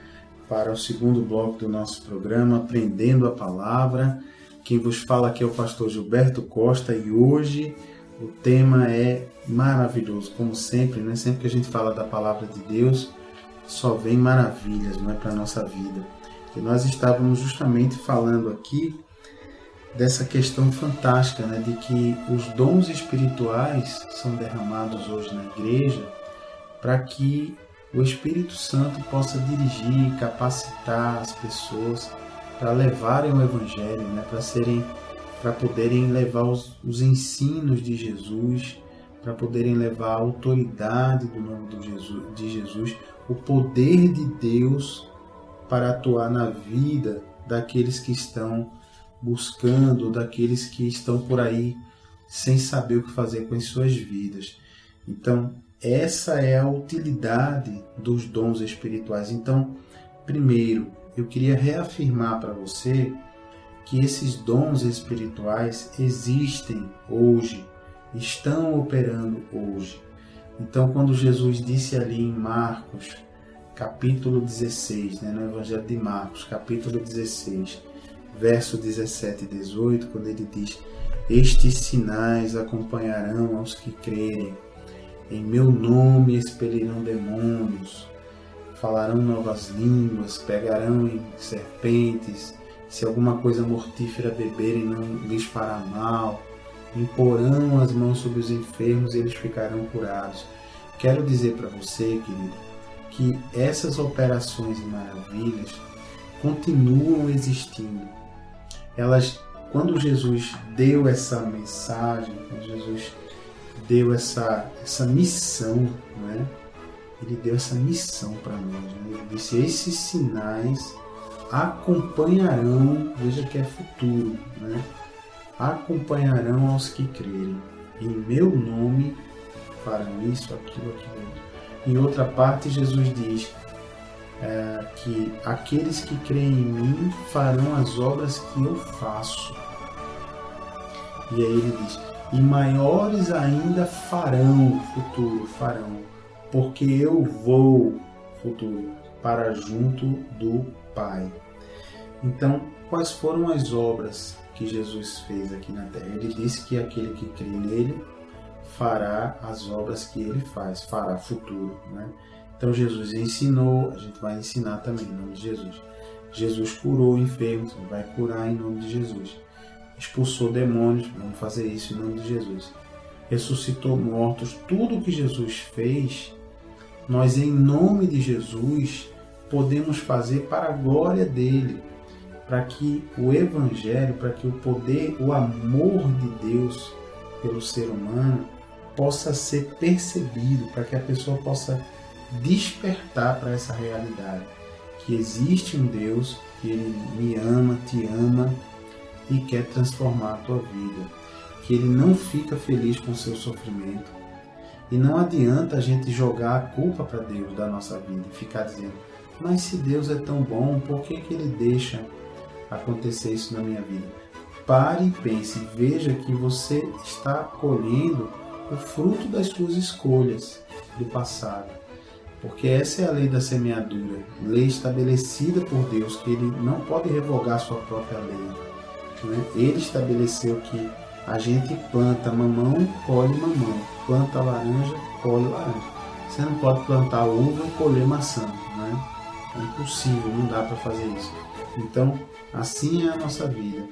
para o segundo bloco do nosso programa, Aprendendo a Palavra. Quem vos fala aqui é o pastor Gilberto Costa e hoje o tema é maravilhoso, como sempre, né? Sempre que a gente fala da Palavra de Deus, só vem maravilhas, não é, para a nossa vida. E nós estávamos justamente falando aqui dessa questão fantástica, né? De que os dons espirituais são derramados hoje na igreja para que o Espírito Santo possa dirigir, capacitar as pessoas para levarem o Evangelho, né? Para poderem levar os ensinos de Jesus, para poderem levar a autoridade do nome de Jesus, o poder de Deus para atuar na vida daqueles que estão buscando, daqueles que estão por aí sem saber o que fazer com as suas vidas. Então, essa é a utilidade dos dons espirituais. Então, primeiro, eu queria reafirmar para você que esses dons espirituais existem hoje, estão operando hoje. Então, quando Jesus disse ali em Marcos, capítulo 16, né, no Evangelho de Marcos, capítulo 16, verso 17 e 18, quando ele diz: estes sinais acompanharão aos que crerem, em meu nome expelirão demônios, falarão novas línguas, pegarão em serpentes, se alguma coisa mortífera beberem não lhes fará mal, imporão as mãos sobre os enfermos e eles ficarão curados. Quero dizer para você, querido, que essas operações e maravilhas continuam existindo. Elas, quando Jesus deu essa mensagem, quando Jesus deu essa missão, né? Ele deu essa missão para nós. Né? Ele disse: esses sinais acompanharão, veja que é futuro, né? Acompanharão aos que crerem. Em meu nome farão isso, aquilo, aquilo. Em outra parte, Jesus diz que aqueles que creem em mim farão as obras que eu faço. E aí ele diz: e maiores ainda farão, futuro, farão, porque eu vou, futuro, para junto do Pai. Então, quais foram as obras que Jesus fez aqui na terra? Ele disse que aquele que crê nele fará as obras que ele faz, fará futuro, né? Então Jesus ensinou, a gente vai ensinar também em nome de Jesus. Jesus curou enfermos, vai curar em nome de Jesus. Expulsou demônios, vamos fazer isso em nome de Jesus. Ressuscitou mortos, tudo que Jesus fez, nós em nome de Jesus podemos fazer para a glória dele, para que o Evangelho, para que o poder, o amor de Deus pelo ser humano possa ser percebido, para que a pessoa possa despertar para essa realidade, que existe um Deus, que Ele me ama, te ama e quer transformar a tua vida, que Ele não fica feliz com o seu sofrimento. E não adianta a gente jogar a culpa para Deus da nossa vida e ficar dizendo: mas se Deus é tão bom, por que Ele deixa acontecer isso na minha vida? pare e pense, veja que você está colhendo o fruto das suas escolhas do passado. Porque essa é a lei da semeadura, lei estabelecida por Deus, que Ele não pode revogar sua própria lei. Né? Ele estabeleceu que a gente planta mamão, colhe mamão, planta laranja, colhe laranja. Você não pode plantar uva e colher maçã, né? É impossível, não dá para fazer isso. Então, assim é a nossa vida.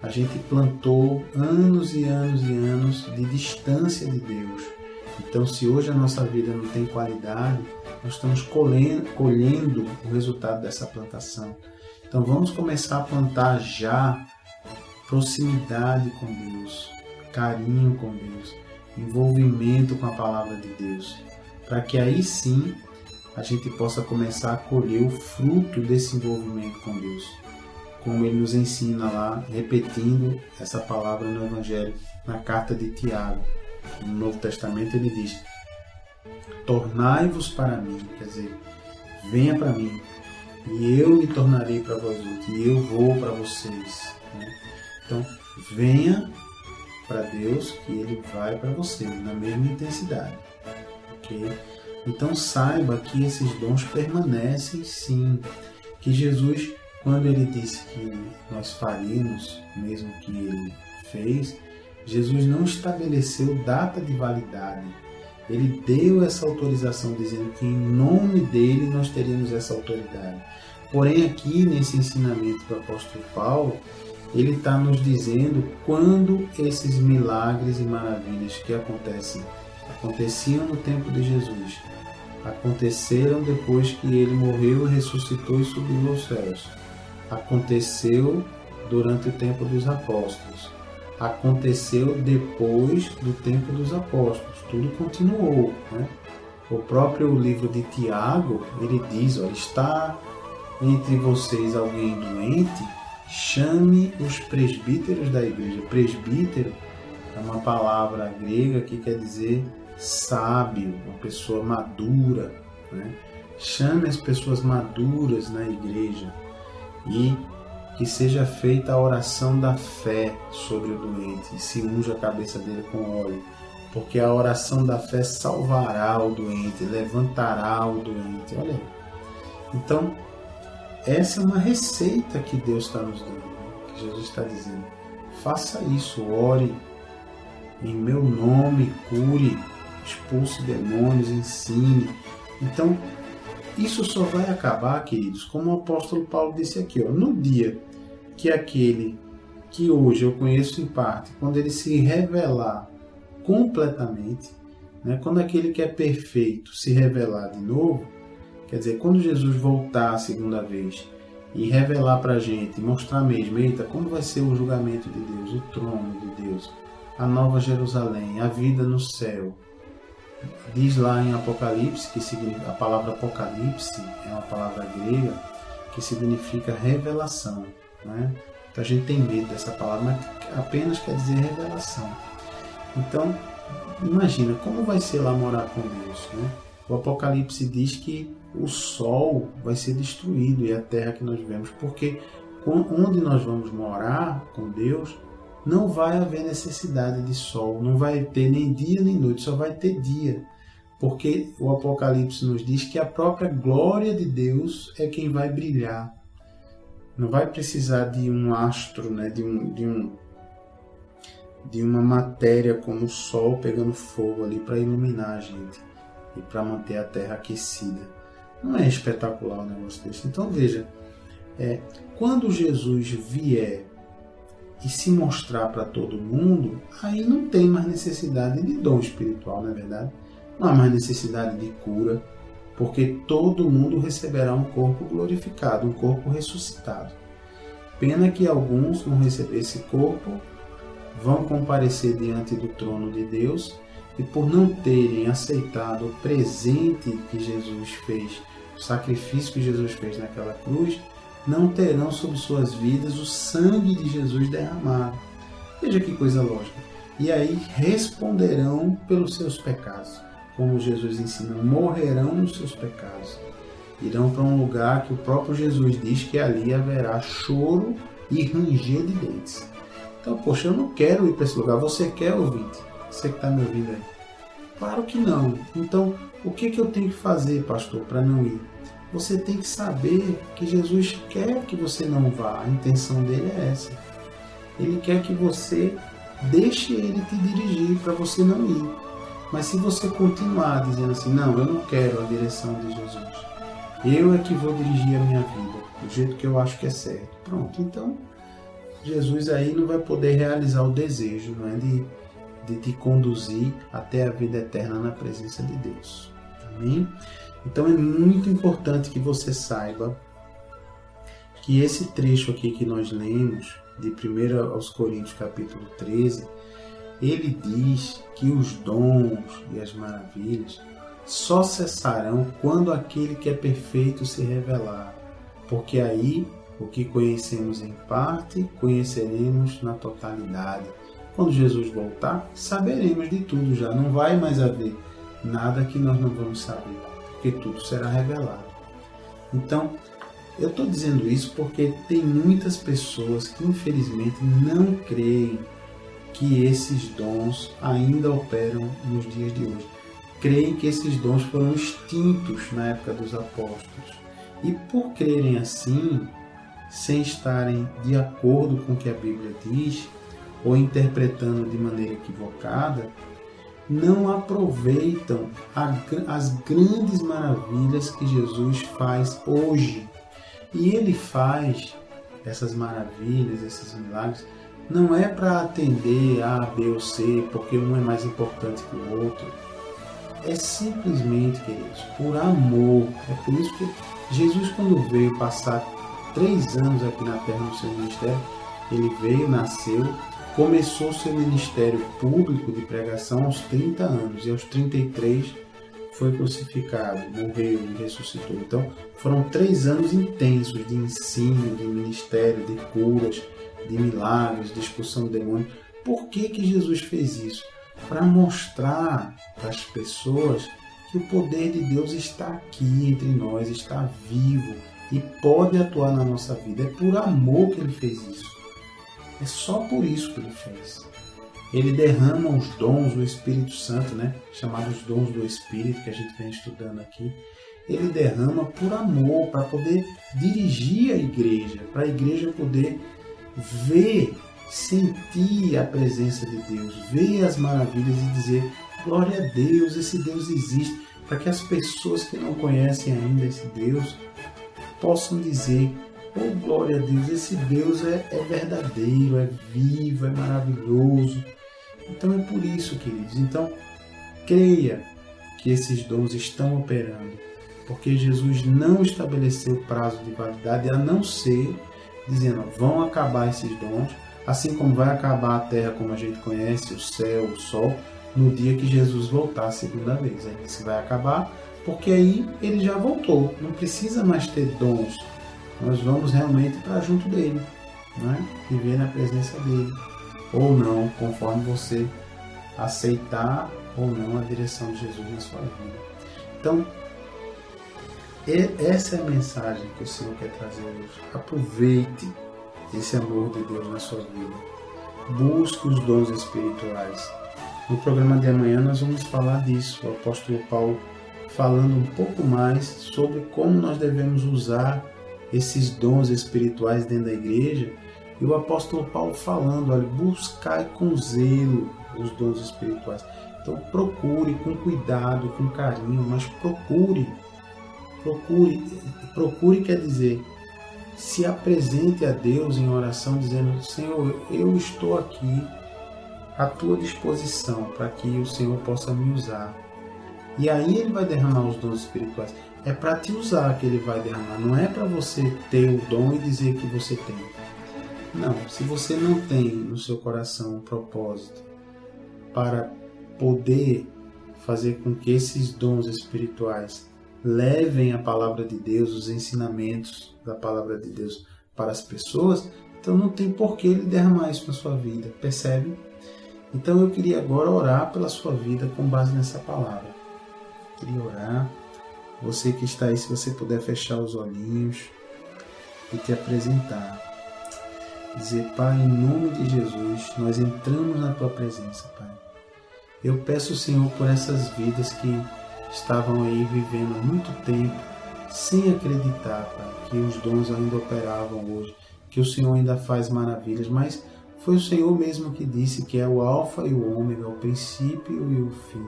A gente plantou anos e anos e anos de distância de Deus. Então, se hoje a nossa vida não tem qualidade, nós estamos colhendo o resultado dessa plantação. Então, vamos começar a plantar já proximidade com Deus, carinho com Deus, envolvimento com a palavra de Deus, para que aí sim a gente possa começar a colher o fruto desse envolvimento com Deus. Como ele nos ensina lá, repetindo essa palavra no Evangelho, na carta de Tiago. No Novo Testamento ele diz: tornai-vos para mim, quer dizer, venha para mim, e eu me tornarei para vós outros, e eu vou para vocês. Né? Então, venha para Deus que Ele vai para você, na mesma intensidade. Okay? Então, saiba que esses dons permanecem sim, que Jesus, quando Ele disse que nós faríamos, mesmo que Ele fez, Jesus não estabeleceu data de validade. Ele deu essa autorização, dizendo que em nome dele nós teríamos essa autoridade. Porém, aqui nesse ensinamento do apóstolo Paulo, ele está nos dizendo quando esses milagres e maravilhas que aconteciam no tempo de Jesus, aconteceram depois que ele morreu, ressuscitou e subiu aos céus. Aconteceu durante o tempo dos apóstolos. Aconteceu depois do tempo dos apóstolos. Tudo continuou. Né? O próprio livro de Tiago, ele diz, olha, está entre vocês alguém doente, chame os presbíteros da igreja. Presbítero é uma palavra grega que quer dizer sábio, uma pessoa madura. Né? Chame as pessoas maduras na igreja e que seja feita a oração da fé sobre o doente e se unja a cabeça dele com óleo, porque a oração da fé salvará o doente, levantará o doente. Olha aí. Então, essa é uma receita que Deus está nos dando, que Jesus está dizendo. Faça isso, ore em meu nome, cure, expulse demônios, ensine. Então, isso só vai acabar, queridos, como o apóstolo Paulo disse aqui, ó, no dia que aquele que hoje eu conheço em parte, quando ele se revelar completamente, né, quando aquele que é perfeito se revelar de novo, quer dizer, quando Jesus voltar a segunda vez e revelar para a gente, mostrar mesmo, eita, como vai ser o julgamento de Deus, o trono de Deus, a nova Jerusalém, a vida no céu. Diz lá em Apocalipse, que significa, a palavra Apocalipse é uma palavra grega que significa revelação. Né? Então a gente tem medo dessa palavra, mas apenas quer dizer revelação. Então, imagina como vai ser lá morar com Deus. Né? O Apocalipse diz que o sol vai ser destruído e a terra que nós vemos, porque onde nós vamos morar com Deus, não vai haver necessidade de sol, não vai ter nem dia nem noite, só vai ter dia. Porque o Apocalipse nos diz que a própria glória de Deus é quem vai brilhar. Não vai precisar de um astro, né? de uma matéria como o sol pegando fogo ali para iluminar a gente e para manter a terra aquecida. Não é espetacular o negócio desse? Então veja, quando Jesus vier e se mostrar para todo mundo, aí não tem mais necessidade de dom espiritual, não é verdade? Não há mais necessidade de cura, porque todo mundo receberá um corpo glorificado, um corpo ressuscitado. Pena que alguns vão receber esse corpo, vão comparecer diante do trono de Deus e por não terem aceitado o presente que Jesus fez, o sacrifício que Jesus fez naquela cruz, não terão sobre suas vidas o sangue de Jesus derramado. Veja que coisa lógica. E aí responderão pelos seus pecados. Como Jesus ensina, morrerão nos seus pecados. Irão para um lugar que o próprio Jesus diz que ali haverá choro e ranger de dentes. Então, poxa, eu não quero ir para esse lugar. Você quer, ouvinte? Você que está me ouvindo aí? Claro que não. Então, o que eu tenho que fazer, pastor, para não ir? Você tem que saber que Jesus quer que você não vá. A intenção dele é essa. Ele quer que você deixe ele te dirigir para você não ir. Mas se você continuar dizendo assim, não, eu não quero a direção de Jesus. Eu é que vou dirigir a minha vida, do jeito que eu acho que é certo. Pronto, então Jesus aí não vai poder realizar o desejo, não é, de te conduzir até a vida eterna na presença de Deus. Amém? Então é muito importante que você saiba que esse trecho aqui que nós lemos, de 1 aos Coríntios capítulo 13, ele diz que os dons e as maravilhas só cessarão quando aquele que é perfeito se revelar, porque aí o que conhecemos em parte, conheceremos na totalidade. Quando Jesus voltar, saberemos de tudo já, não vai mais haver nada que nós não vamos saber, porque tudo será revelado. Então, eu estou dizendo isso porque tem muitas pessoas que infelizmente não creem que esses dons ainda operam nos dias de hoje. Creem que esses dons foram extintos na época dos apóstolos. E por crerem assim, sem estarem de acordo com o que a Bíblia diz, ou interpretando de maneira equivocada, não aproveitam as grandes maravilhas que Jesus faz hoje. E ele faz essas maravilhas, esses milagres, não é para atender A, B ou C, porque um é mais importante que o outro. É simplesmente, queridos, por amor. É por isso que Jesus, quando veio passar 3 anos aqui na terra no seu ministério, ele veio, nasceu, começou seu ministério público de pregação aos 30 anos e aos 33 foi crucificado, morreu e ressuscitou. Então foram 3 anos intensos de ensino, de ministério, de curas, de milagres, de expulsão de demônios. Por que Jesus fez isso? Para mostrar para as pessoas que o poder de Deus está aqui entre nós, está vivo e pode atuar na nossa vida. É por amor que ele fez isso. É só por isso que ele fez. Ele derrama os dons do Espírito Santo, né? Chamados dons do Espírito, que a gente vem estudando aqui. Ele derrama por amor, para poder dirigir a igreja, para a igreja poder ver, sentir a presença de Deus, ver as maravilhas e dizer, glória a Deus, esse Deus existe, para que as pessoas que não conhecem ainda esse Deus possam dizer, oh glória a Deus, esse Deus é verdadeiro, é vivo, é maravilhoso. Então é por isso, queridos. Então, creia que esses dons estão operando, porque Jesus não estabeleceu prazo de validade, a não ser dizendo, vão acabar esses dons, assim como vai acabar a terra como a gente conhece, o céu, o sol, no dia que Jesus voltar a segunda vez. Aí isso vai acabar, porque aí ele já voltou, não precisa mais ter dons. Nós vamos realmente para junto dele, né? Viver na presença dele, ou não, conforme você aceitar ou não a direção de Jesus na sua vida. Então, essa é a mensagem que o Senhor quer trazer hoje. Aproveite esse amor de Deus na sua vida. Busque os dons espirituais. No programa de amanhã nós vamos falar disso. O apóstolo Paulo falando um pouco mais sobre como nós devemos usar esses dons espirituais dentro da igreja. E o apóstolo Paulo falando, olha, buscai com zelo os dons espirituais. Então procure com cuidado, com carinho, mas procure quer dizer, se apresente a Deus em oração dizendo, Senhor, eu estou aqui à tua disposição para que o Senhor possa me usar. E aí ele vai derramar os dons espirituais. É para te usar que ele vai derramar, não é para você ter o dom e dizer que você tem. Não, se você não tem no seu coração um propósito para poder fazer com que esses dons espirituais levem a palavra de Deus, os ensinamentos da palavra de Deus para as pessoas, então não tem por que ele derramar isso na sua vida, percebe? Então eu queria agora orar pela sua vida com base nessa palavra. Queria orar. Você que está aí, se você puder fechar os olhinhos e te apresentar. dizer: Pai, em nome de Jesus, nós entramos na Tua presença, Pai. Eu peço, Senhor, por essas vidas que estavam aí vivendo há muito tempo, sem acreditar, Pai, que os dons ainda operavam hoje, que o Senhor ainda faz maravilhas, mas foi o Senhor mesmo que disse que é o Alfa e o Ômega, o princípio e o fim.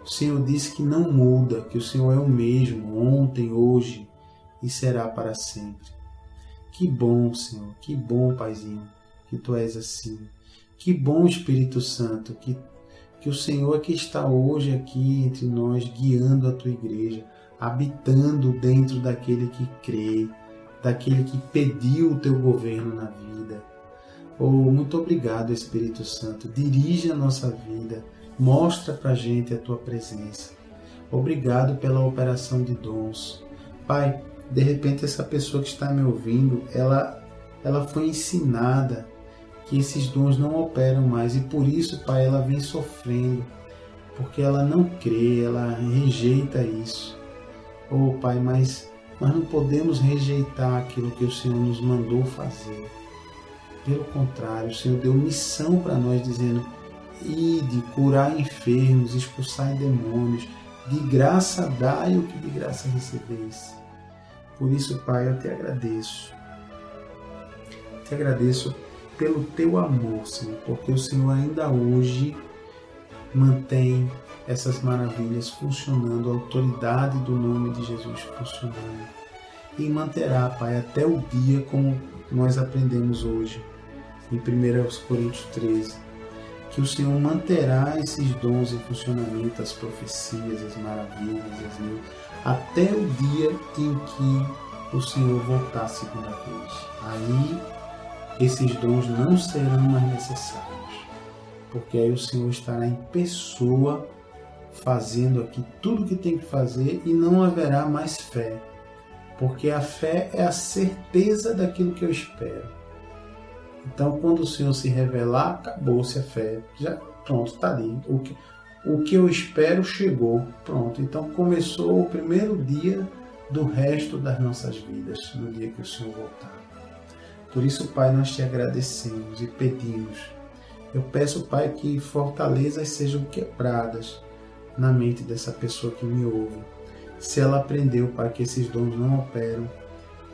O Senhor disse que não muda, que o Senhor é o mesmo, ontem, hoje e será para sempre. Que bom, Senhor, que bom, Paizinho, que Tu és assim. Que bom, Espírito Santo, que o Senhor é que está hoje aqui entre nós, guiando a Tua igreja, habitando dentro daquele que crê, daquele que pediu o Teu governo na vida. Oh, muito obrigado, Espírito Santo. Dirige a nossa vida, mostra para a gente a Tua presença. Obrigado pela operação de dons. Pai, de repente essa pessoa que está me ouvindo, ela foi ensinada que esses dons não operam mais e por isso, Pai, ela vem sofrendo, porque ela não crê, ela rejeita isso. Oh, Pai, mas não podemos rejeitar aquilo que o Senhor nos mandou fazer. Pelo contrário, o Senhor deu missão para nós, dizendo: ide, curar enfermos, expulsar demônios, de graça dai o que de graça recebeis. Por isso, Pai, eu Te agradeço. Te agradeço pelo Teu amor, Senhor, porque o Senhor ainda hoje mantém essas maravilhas funcionando, a autoridade do nome de Jesus funcionando. E manterá, Pai, até o dia como nós aprendemos hoje, em 1 Coríntios 13, que o Senhor manterá esses dons em funcionamento, as profecias, as maravilhas, as mil, até o dia em que o Senhor voltar a segunda vez. Aí, esses dons não serão mais necessários, porque aí o Senhor estará em pessoa, fazendo aqui tudo o que tem que fazer e não haverá mais fé, porque a fé é a certeza daquilo que eu espero. Então, quando o Senhor se revelar, acabou-se a fé. Já, pronto, está ali. O que eu espero chegou. Pronto. Então, começou o primeiro dia do resto das nossas vidas, no dia que o Senhor voltar. Por isso, Pai, nós Te agradecemos e pedimos. Eu peço, Pai, que fortalezas sejam quebradas na mente dessa pessoa que me ouve. Se ela aprendeu, Pai, que esses dons não operam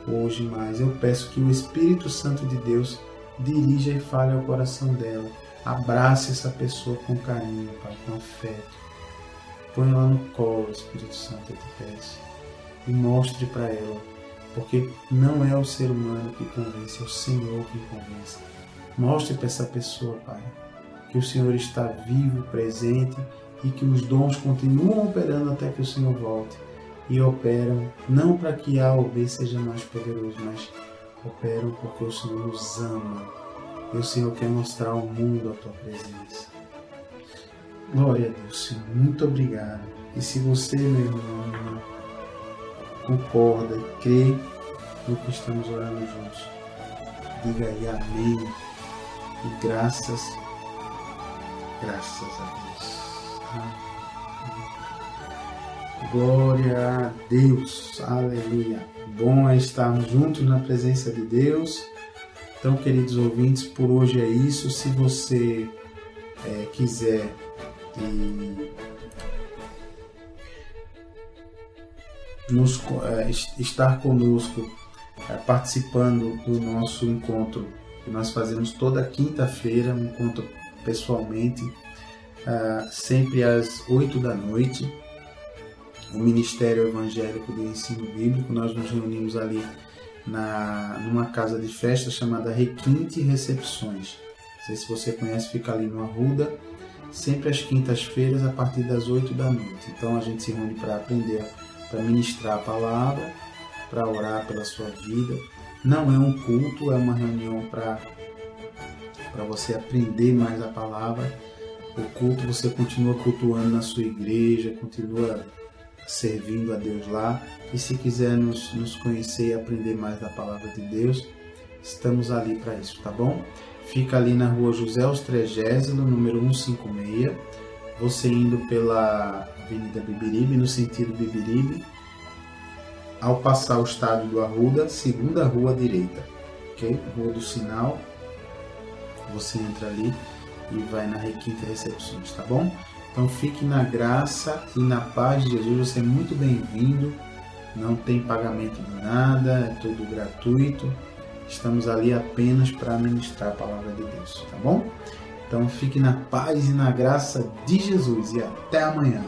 hoje mais, eu peço que o Espírito Santo de Deus dirija e fale ao coração dela. Abrace essa pessoa com carinho, Pai, com afeto. Põe ela no colo, Espírito Santo, eu Te peço. E mostre para ela, porque não é o ser humano que convence, é o Senhor que convence. Mostre para essa pessoa, Pai, que o Senhor está vivo, presente e que os dons continuam operando até que o Senhor volte. E operam não para que A ou B seja mais poderoso, mas operam porque o Senhor nos ama e o Senhor quer mostrar ao mundo a Tua presença. Glória a Deus, Senhor. Muito obrigado. E se você, meu irmão, concorda e crê no que estamos orando juntos, diga aí amém. E graças a Deus. Amém. Glória a Deus. Aleluia. Bom é estarmos juntos na presença de Deus. Então, queridos ouvintes, por hoje é isso. Se você quiser estar conosco, participando do nosso encontro que nós fazemos toda quinta-feira, um encontro pessoalmente, sempre às 8 da noite, o Ministério Evangélico do Ensino Bíblico. Nós nos reunimos ali numa casa de festa chamada Requinte Recepções. Não sei se você conhece, fica ali no Arruda, sempre às quintas-feiras a partir das 8 da noite. Então a gente se reúne para aprender, para ministrar a palavra, para orar pela sua vida. Não é um culto, é uma reunião para você aprender mais a palavra. O culto você continua cultuando na sua igreja, continua servindo a Deus lá. E se quiser nos conhecer e aprender mais da palavra de Deus, estamos ali para isso, tá bom? Fica ali na rua José Austregésilo, número 156, você indo pela Avenida Bibiribe, no sentido Bibiribe, ao passar o estádio do Arruda, segunda rua à direita, ok? Rua do Sinal, Você entra ali e vai na Requinte Recepções, tá bom? Então fique na graça e na paz de Jesus, você é muito bem-vindo, não tem pagamento de nada, é tudo gratuito, estamos ali apenas para ministrar a palavra de Deus, tá bom? Então fique na paz e na graça de Jesus e até amanhã.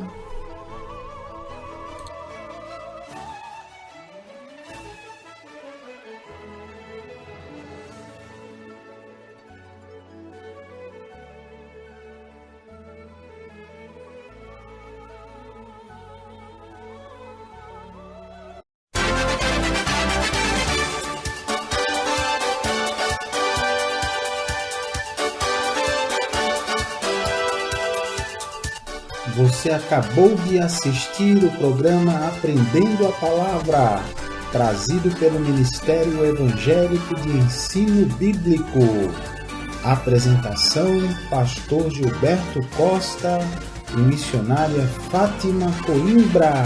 Você acabou de assistir o programa Aprendendo a Palavra, trazido pelo Ministério Evangélico de Ensino Bíblico. Apresentação: Pastor Gilberto Costa e missionária Fátima Coimbra.